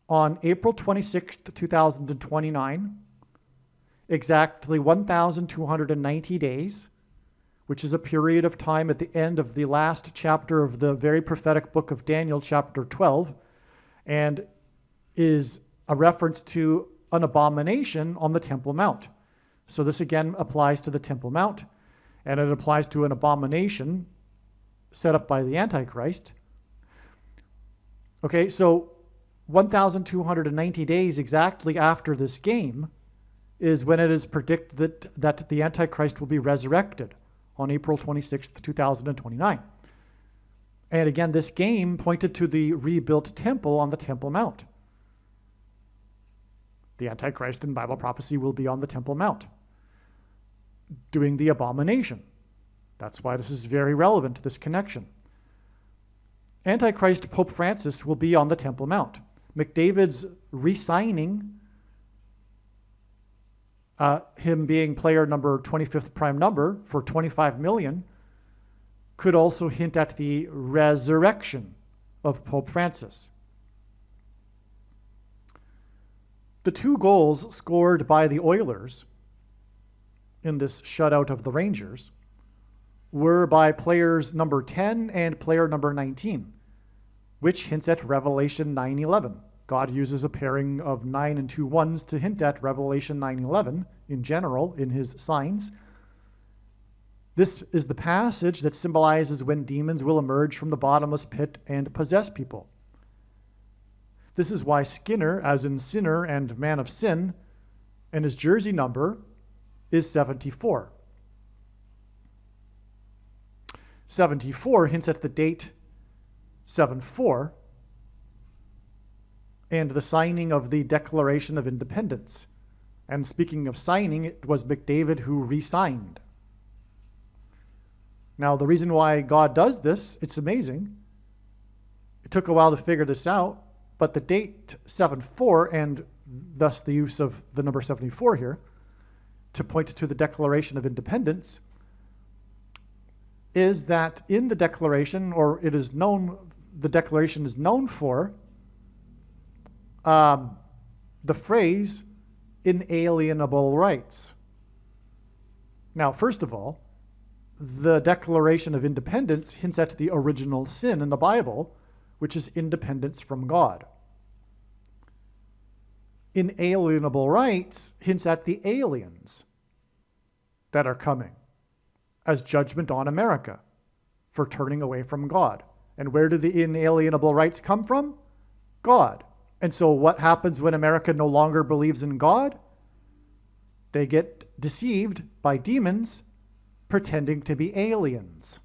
on April 26th, 2029, exactly 1,290 days, which is a period of time at the end of the last chapter of the very prophetic book of Daniel, chapter 12, and is a reference to an abomination on the Temple Mount. So this again applies to the Temple Mount, and it applies to an abomination set up by the Antichrist. Okay, so 1,290 days exactly after this game is when it is predicted that the Antichrist will be resurrected on April 26th, 2029. And again, this game pointed to the rebuilt temple on the Temple Mount. The Antichrist in Bible prophecy will be on the Temple Mount, doing the abomination. That's why this is very relevant, this connection. Antichrist Pope Francis will be on the Temple Mount. McDavid's re-signing, him being player number 25th prime number for $25 million, could also hint at the resurrection of Pope Francis. The 2 goals scored by the Oilers in this shutout of the Rangers were by players number 10 and player number 19, which hints at Revelation 9:11. God uses a pairing of 9 and 2 ones to hint at Revelation 9:11 in general in his signs. This is the passage that symbolizes when demons will emerge from the bottomless pit and possess people. This is why Skinner, as in sinner and man of sin, and his jersey number is 74. 74 hints at the date 7/4 and the signing of the Declaration of Independence. And speaking of signing, it was McDavid who re-signed. Now, the reason why God does this, it's amazing. It took a while to figure this out, but the date 7/4, and thus the use of the number 74 here, to point to the Declaration of Independence, is that in the Declaration, or it is known, the Declaration is known for the phrase inalienable rights. Now, first of all, the Declaration of Independence hints at the original sin in the Bible, which is independence from God. Inalienable rights hints at the aliens that are coming as judgment on America for turning away from God. And where do the inalienable rights come from? God. And so what happens when America no longer believes in God? They get deceived by demons pretending to be aliens.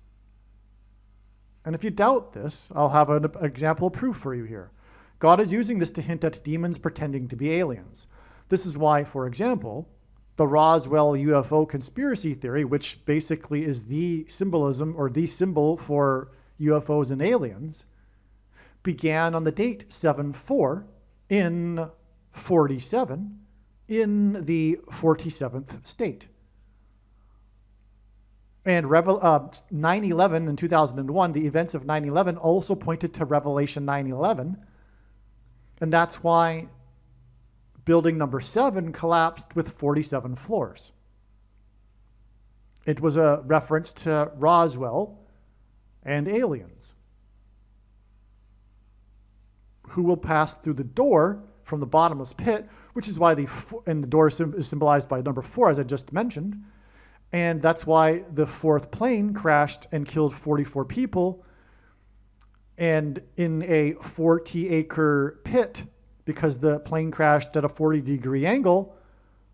And if you doubt this, I'll have an example proof for you here. God is using this to hint at demons pretending to be aliens. This is why, for example, the Roswell UFO conspiracy theory, which basically is the symbolism or the symbol for UFOs and aliens, began on the date 7/4 in 47 in the 47th state. And 9/11 in 2001, the events of 9/11 also pointed to Revelation 9/11. And that's why building number 7 collapsed with 47 floors. It was a reference to Roswell and aliens who will pass through the door from the bottomless pit, which is why the door is symbolized by number 4, as I just mentioned. And that's why the 4th plane crashed and killed 44 people. And in a 40-acre pit, because the plane crashed at a 40-degree angle,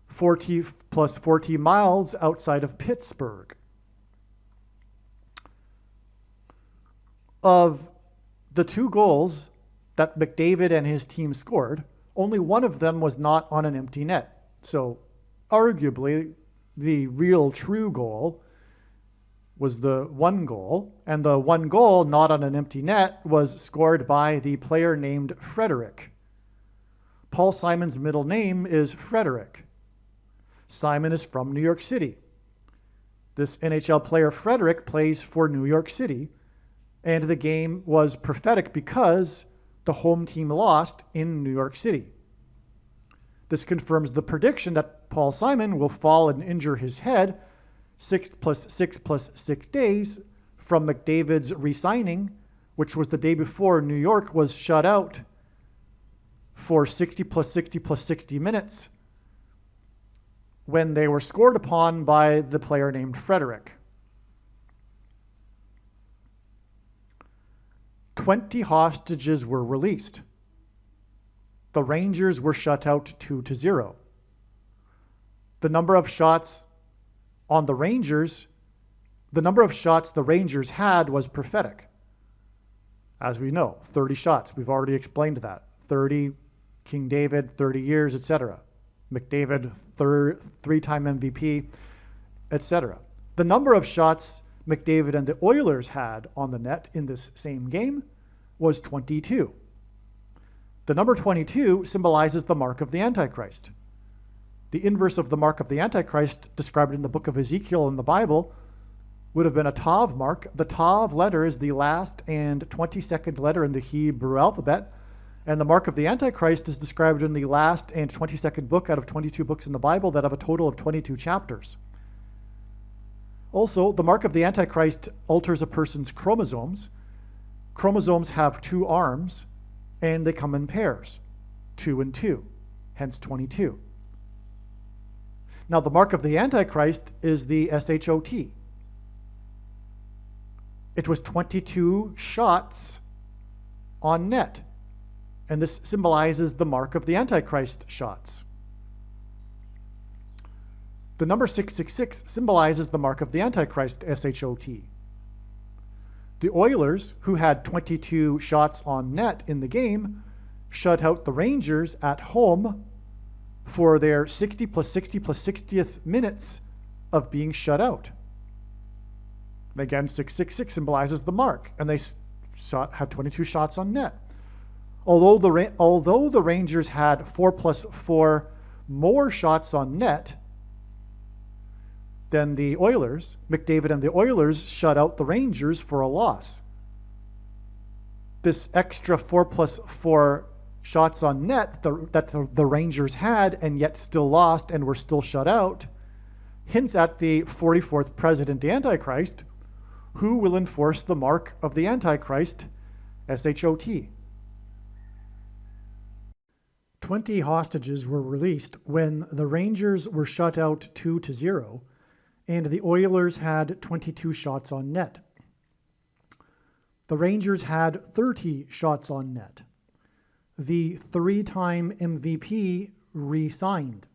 40 plus 40 miles outside of Pittsburgh. Of the 2 goals that McDavid and his team scored, only one of them was not on an empty net. So arguably, the real true goal was the 1 goal, and the 1 goal not on an empty net was scored by the player named Frederick. Paul Simon's middle name is Frederick. Simon is from New York City. This NHL player Frederick plays for New York City, and the game was prophetic because the home team lost in New York City. This confirms the prediction that Paul Simon will fall and injure his head, 6 plus 6 plus 6 days from McDavid's re-signing, which was the day before New York was shut out for 60 plus 60 plus 60 minutes when they were scored upon by the player named Frederick. 20 hostages were released. The Rangers were shut out 2-0. The number of shots on the Rangers, the number of shots the Rangers had was prophetic. As we know, 30 shots. We've already explained that. 30, King David, 30 years, etc. McDavid, three-time MVP, etc. The number of shots McDavid and the Oilers had on the net in this same game was 22. The number 22 symbolizes the mark of the Antichrist. The inverse of the mark of the Antichrist, described in the book of Ezekiel in the Bible, would have been a Tav mark. The Tav letter is the last and 22nd letter in the Hebrew alphabet, and the mark of the Antichrist is described in the last and 22nd book out of 22 books in the Bible that have a total of 22 chapters. Also, the mark of the Antichrist alters a person's chromosomes. Chromosomes have 2 arms, and they come in pairs, 2 and 2, hence 22. Now, the mark of the Antichrist is the SHOT. It was 22 shots on net, and this symbolizes the mark of the Antichrist shots. The number 666 symbolizes the mark of the Antichrist, SHOT. The Oilers, who had 22 shots on net in the game, shut out the Rangers at home for their 60 plus 60 plus 60th minutes of being shut out. And again, 666 symbolizes the mark, and they had 22 shots on net. Although the Rangers had 4 plus 4 more shots on net than the Oilers, McDavid and the Oilers shut out the Rangers for a loss. This extra 4 plus 4 shots on net that the Rangers had and yet still lost and were still shut out hints at the 44th president Antichrist, who will enforce the mark of the Antichrist, SHOT. 20 hostages were released when the Rangers were shut out 2-0, and the Oilers had 22 shots on net. The Rangers had 30 shots on net. The 3-time MVP re-signed.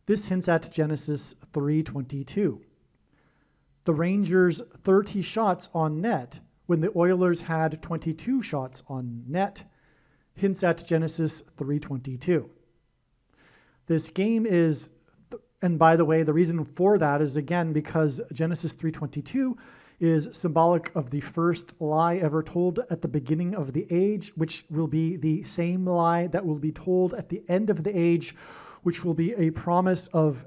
This hints at Genesis 3:22. The Rangers' 30 shots on net when the Oilers had 22 shots on net hints at Genesis 3:22. This game is, and by the way, the reason for that is again because Genesis 3:22 is symbolic of the first lie ever told at the beginning of the age, which will be the same lie that will be told at the end of the age, which will be a promise of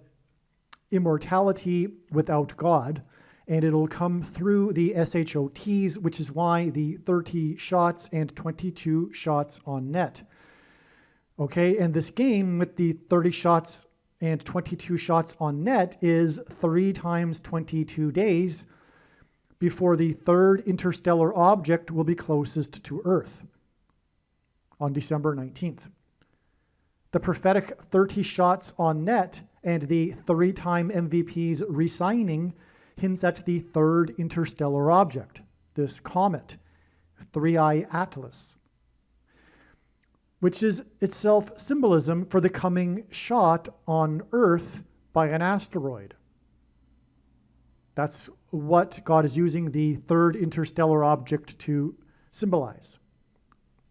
immortality without God. And it'll come through the SHOTs, which is why the 30 shots and 22 shots on net. Okay, and this game with the 30 shots and 22 shots on net is 3 times 22 days before the third interstellar object will be closest to Earth on December 19th. The prophetic 30 shots on net and the 3-time MVP's re-signing hints at the third interstellar object, this comet, 3I Atlas, which is itself symbolism for the coming shot on Earth by an asteroid. That's what God is using the third interstellar object to symbolize,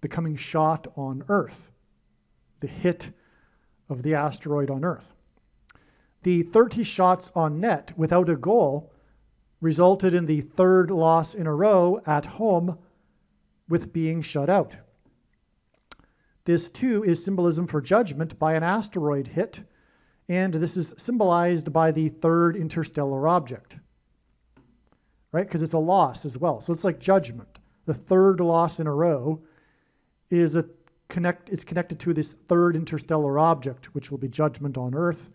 the coming shot on Earth, the hit of the asteroid on Earth. The 30 shots on net without a goal resulted in the third loss in a row at home with being shut out. This too is symbolism for judgment by an asteroid hit, and this is symbolized by the third interstellar object, right? Because it's a loss as well. So it's like judgment. The third loss in a row is connected to this third interstellar object, which will be judgment on Earth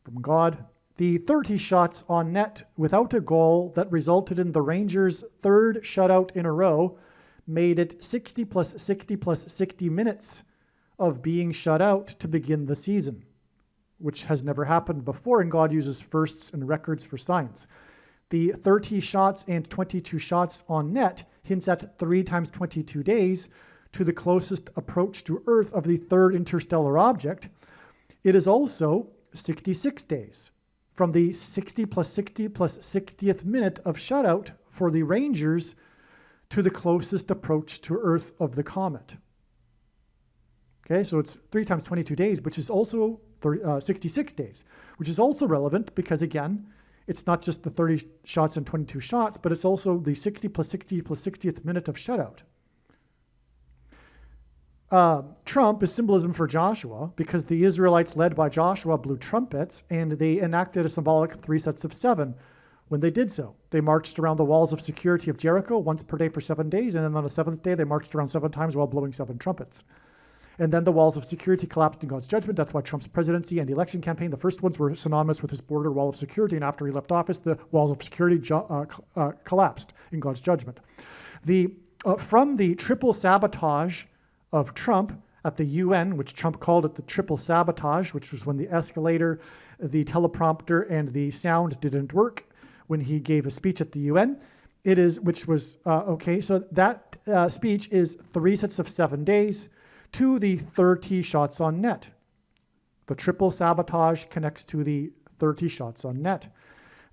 from God The 30 shots on net without a goal that resulted in the Rangers' third shutout in a row made it 60 plus 60 plus 60 minutes of being shut out to begin the season, which has never happened before, and God uses firsts and records for signs. The 30 shots and 22 shots on net hints at 3 times 22 days to the closest approach to Earth of the third interstellar object. It is also 66 days from the 60 plus 60 plus 60th minute of shutout for the Rangers to the closest approach to Earth of the comet. Okay, so it's 3 times 22 days, which is also 66 days, which is also relevant because, again, it's not just the 30 shots and 22 shots, but it's also the 60 plus 60 plus 60th minute of shutout. Trump is symbolism for Joshua because the Israelites led by Joshua blew trumpets and they enacted a symbolic 3 sets of 7 when they did so. They marched around the walls of security of Jericho once per day for 7 days, and then on the 7th day they marched around 7 times while blowing 7 trumpets. And then the walls of security collapsed in God's judgment. That's why Trump's presidency and election campaign, the first ones were synonymous with his border wall of security, and after he left office, the walls of security collapsed in God's judgment. From the triple sabotage of Trump at the UN, which Trump called it the triple sabotage, which was when the escalator, the teleprompter, and the sound didn't work when he gave a speech at the UN. It is, which was, so that speech is 3 sets of 7 days to the 30 shots on net. The triple sabotage connects to the 30 shots on net.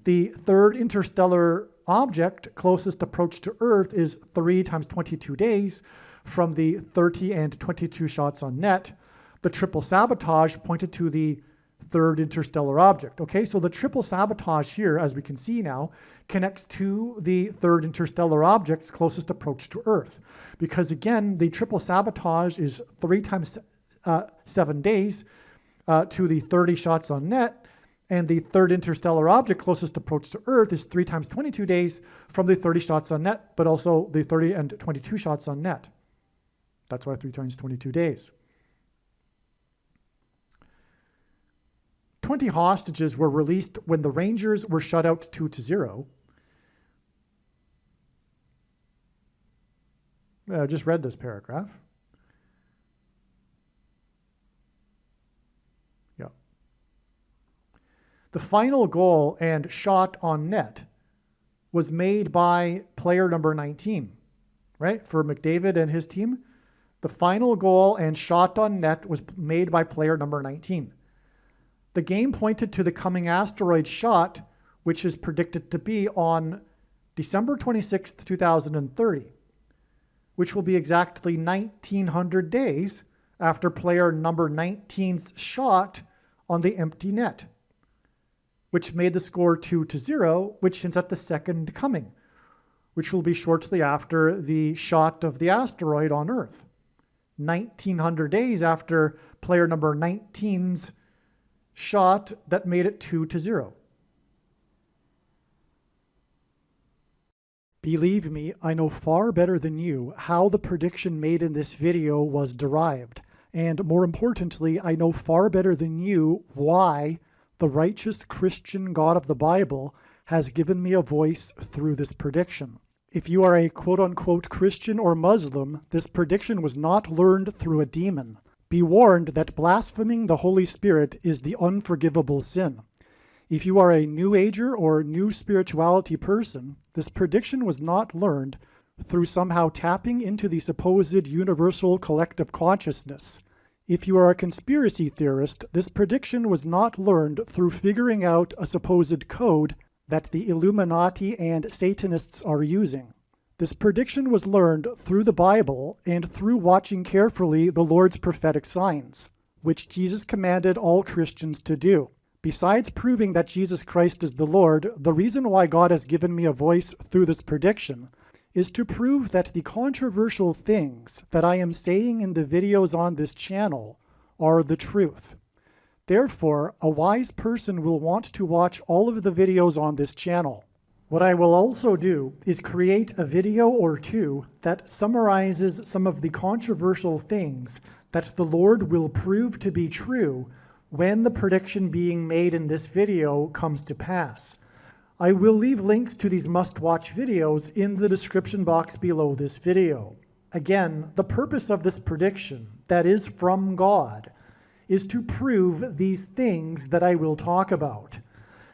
The third interstellar object closest approach to Earth is 3 times 22 days from the 30 and 22 shots on net. The triple sabotage pointed to the third interstellar object. Okay, so the triple sabotage here, as we can see now, connects to the third interstellar object's closest approach to Earth. Because again, the triple sabotage is 3 times 7 days to the 30 shots on net, and the third interstellar object closest approach to Earth is 3 times 22 days from the 30 shots on net, but also the 30 and 22 shots on net. That's why 3 times 22 days. 20 hostages were released when the Rangers were shut out 2-0. I just read this paragraph. Yeah. The final goal and shot on net was made by player number 19, right? For McDavid and his team. The final goal and shot on net was made by player number 19. The game pointed to the coming asteroid shot, which is predicted to be on December 26th, 2030, which will be exactly 1,900 days after player number 19's shot on the empty net, which made the score 2-0, which hints at the second coming, which will be shortly after the shot of the asteroid on Earth. 1,900 days after player number 19's shot that made it 2-0. Believe me, I know far better than you how the prediction made in this video was derived. And more importantly, I know far better than you why the righteous Christian God of the Bible has given me a voice through this prediction. If you are a quote-unquote Christian or Muslim, this prediction was not learned through a demon. Be warned that blaspheming the Holy Spirit is the unforgivable sin. If you are a New Ager or New Spirituality person, this prediction was not learned through somehow tapping into the supposed universal collective consciousness. If you are a conspiracy theorist, this prediction was not learned through figuring out a supposed code that the Illuminati and Satanists are using. This prediction was learned through the Bible and through watching carefully the Lord's prophetic signs, which Jesus commanded all Christians to do. Besides proving that Jesus Christ is the Lord, the reason why God has given me a voice through this prediction is to prove that the controversial things that I am saying in the videos on this channel are the truth. Therefore, a wise person will want to watch all of the videos on this channel. What I will also do is create a video or two that summarizes some of the controversial things that the Lord will prove to be true when the prediction being made in this video comes to pass. I will leave links to these must-watch videos in the description box below this video. Again, the purpose of this prediction, that is from God, is to prove these things that I will talk about.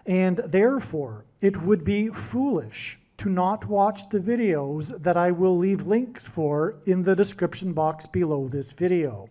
And therefore, it would be foolish to not watch the videos that I will leave links for in the description box below this video.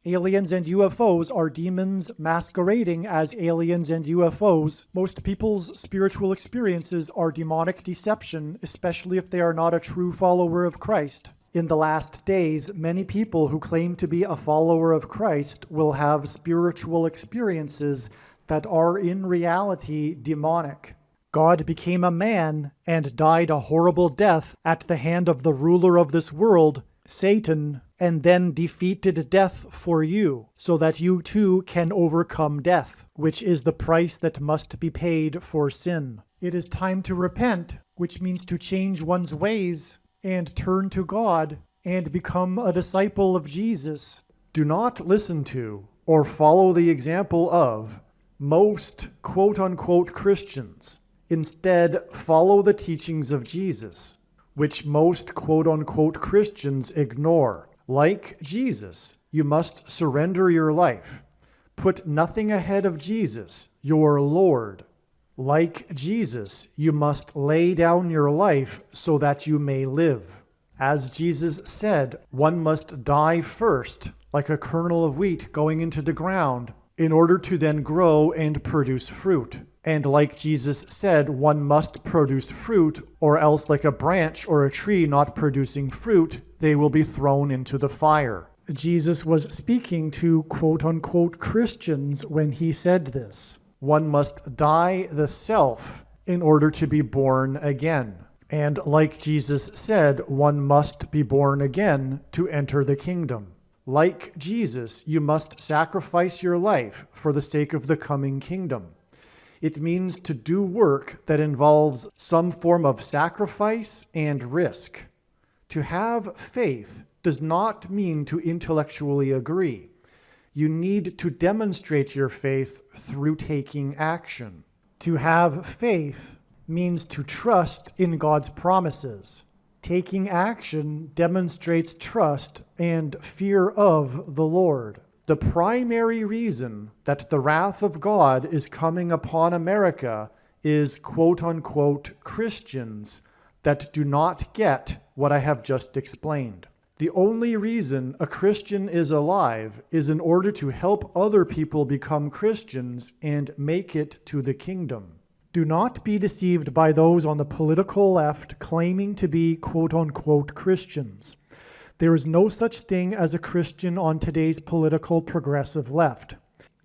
Aliens and UFOs are demons masquerading as aliens and UFOs. Most people's spiritual experiences are demonic deception, especially if they are not a true follower of Christ. In the last days, many people who claim to be a follower of Christ will have spiritual experiences that are in reality demonic. God became a man and died a horrible death at the hand of the ruler of this world, Satan, and then defeated death for you, so that you too can overcome death, which is the price that must be paid for sin. It is time to repent, which means to change one's ways and turn to God and become a disciple of Jesus. Do not listen to or follow the example of most quote-unquote Christians. Instead, follow the teachings of Jesus, which most quote-unquote Christians ignore. Like Jesus, you must surrender your life. Put nothing ahead of Jesus, your Lord. Like Jesus, you must lay down your life so that you may live. As Jesus said, one must die first, like a kernel of wheat going into the ground, in order to then grow and produce fruit. And like Jesus said, one must produce fruit, or else like a branch or a tree not producing fruit, they will be thrown into the fire. Jesus was speaking to quote-unquote Christians when he said this. One must die the self in order to be born again. And like Jesus said, one must be born again to enter the kingdom. Like Jesus, you must sacrifice your life for the sake of the coming kingdom. It means to do work that involves some form of sacrifice and risk. To have faith does not mean to intellectually agree. You need to demonstrate your faith through taking action. To have faith means to trust in God's promises. Taking action demonstrates trust and fear of the Lord. The primary reason that the wrath of God is coming upon America is quote-unquote Christians that do not get what I have just explained. The only reason a Christian is alive is in order to help other people become Christians and make it to the kingdom. Do not be deceived by those on the political left claiming to be quote-unquote Christians. There is no such thing as a Christian on today's political progressive left.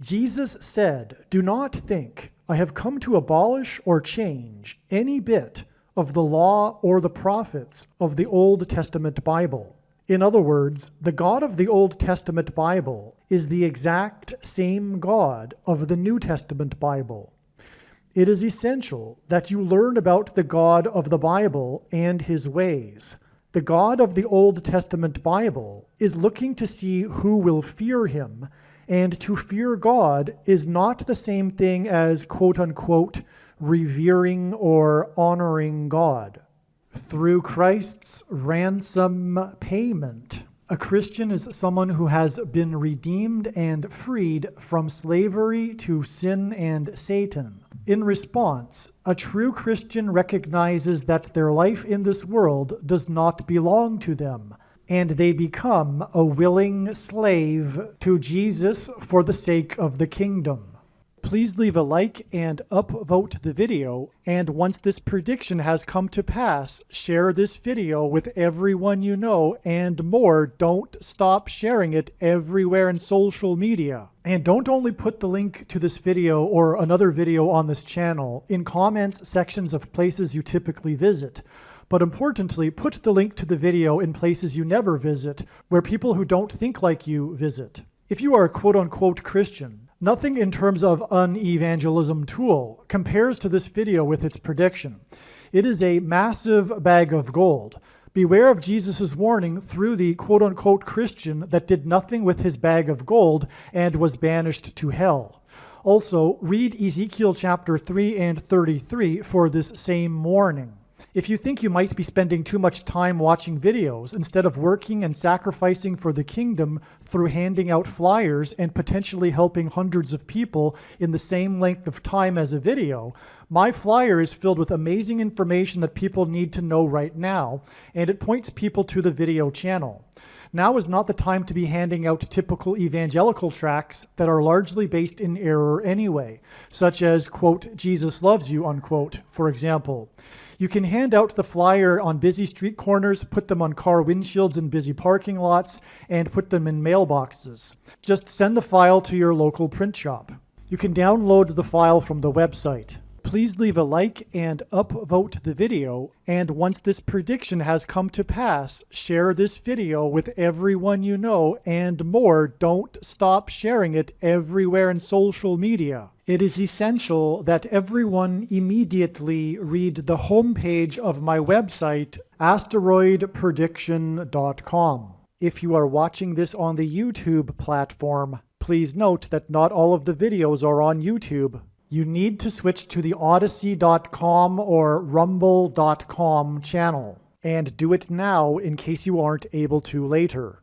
Jesus said, "Do not think I have come to abolish or change any bit of the law or the prophets of the Old Testament Bible." In other words, the God of the Old Testament Bible is the exact same God of the New Testament Bible. It is essential that you learn about the God of the Bible and his ways. The God of the Old Testament Bible is looking to see who will fear him, and to fear God is not the same thing as quote-unquote revering or honoring God. Through Christ's ransom payment, a Christian is someone who has been redeemed and freed from slavery to sin and Satan. In response, a true Christian recognizes that their life in this world does not belong to them, and they become a willing slave to Jesus for the sake of the kingdom. Please leave a like and upvote the video, and once this prediction has come to pass, share this video with everyone you know, and more, don't stop sharing it everywhere in social media. And don't only put the link to this video or another video on this channel in comments sections of places you typically visit, but importantly, put the link to the video in places you never visit, where people who don't think like you visit. If you are a quote-unquote Christian, nothing in terms of an evangelism tool compares to this video with its prediction. It is a massive bag of gold. Beware of Jesus' warning through the quote-unquote Christian that did nothing with his bag of gold and was banished to hell. Also, read Ezekiel chapter 3 and 33 for this same morning. If you think you might be spending too much time watching videos instead of working and sacrificing for the kingdom through handing out flyers and potentially helping hundreds of people in the same length of time as a video, my flyer is filled with amazing information that people need to know right now, and it points people to the video channel. Now is not the time to be handing out typical evangelical tracts that are largely based in error anyway, such as, quote, Jesus loves you, unquote, for example. You can hand out the flyer on busy street corners, put them on car windshields in busy parking lots, and put them in mailboxes. Just send the file to your local print shop. You can download the file from the website. Please leave a like and upvote the video, and once this prediction has come to pass, share this video with everyone you know, and more, don't stop sharing it everywhere in social media. It is essential that everyone immediately read the homepage of my website, asteroidprediction.com. If you are watching this on the YouTube platform, please note that not all of the videos are on YouTube. You need to switch to the Odyssey.com or Rumble.com channel, and do it now in case you aren't able to later.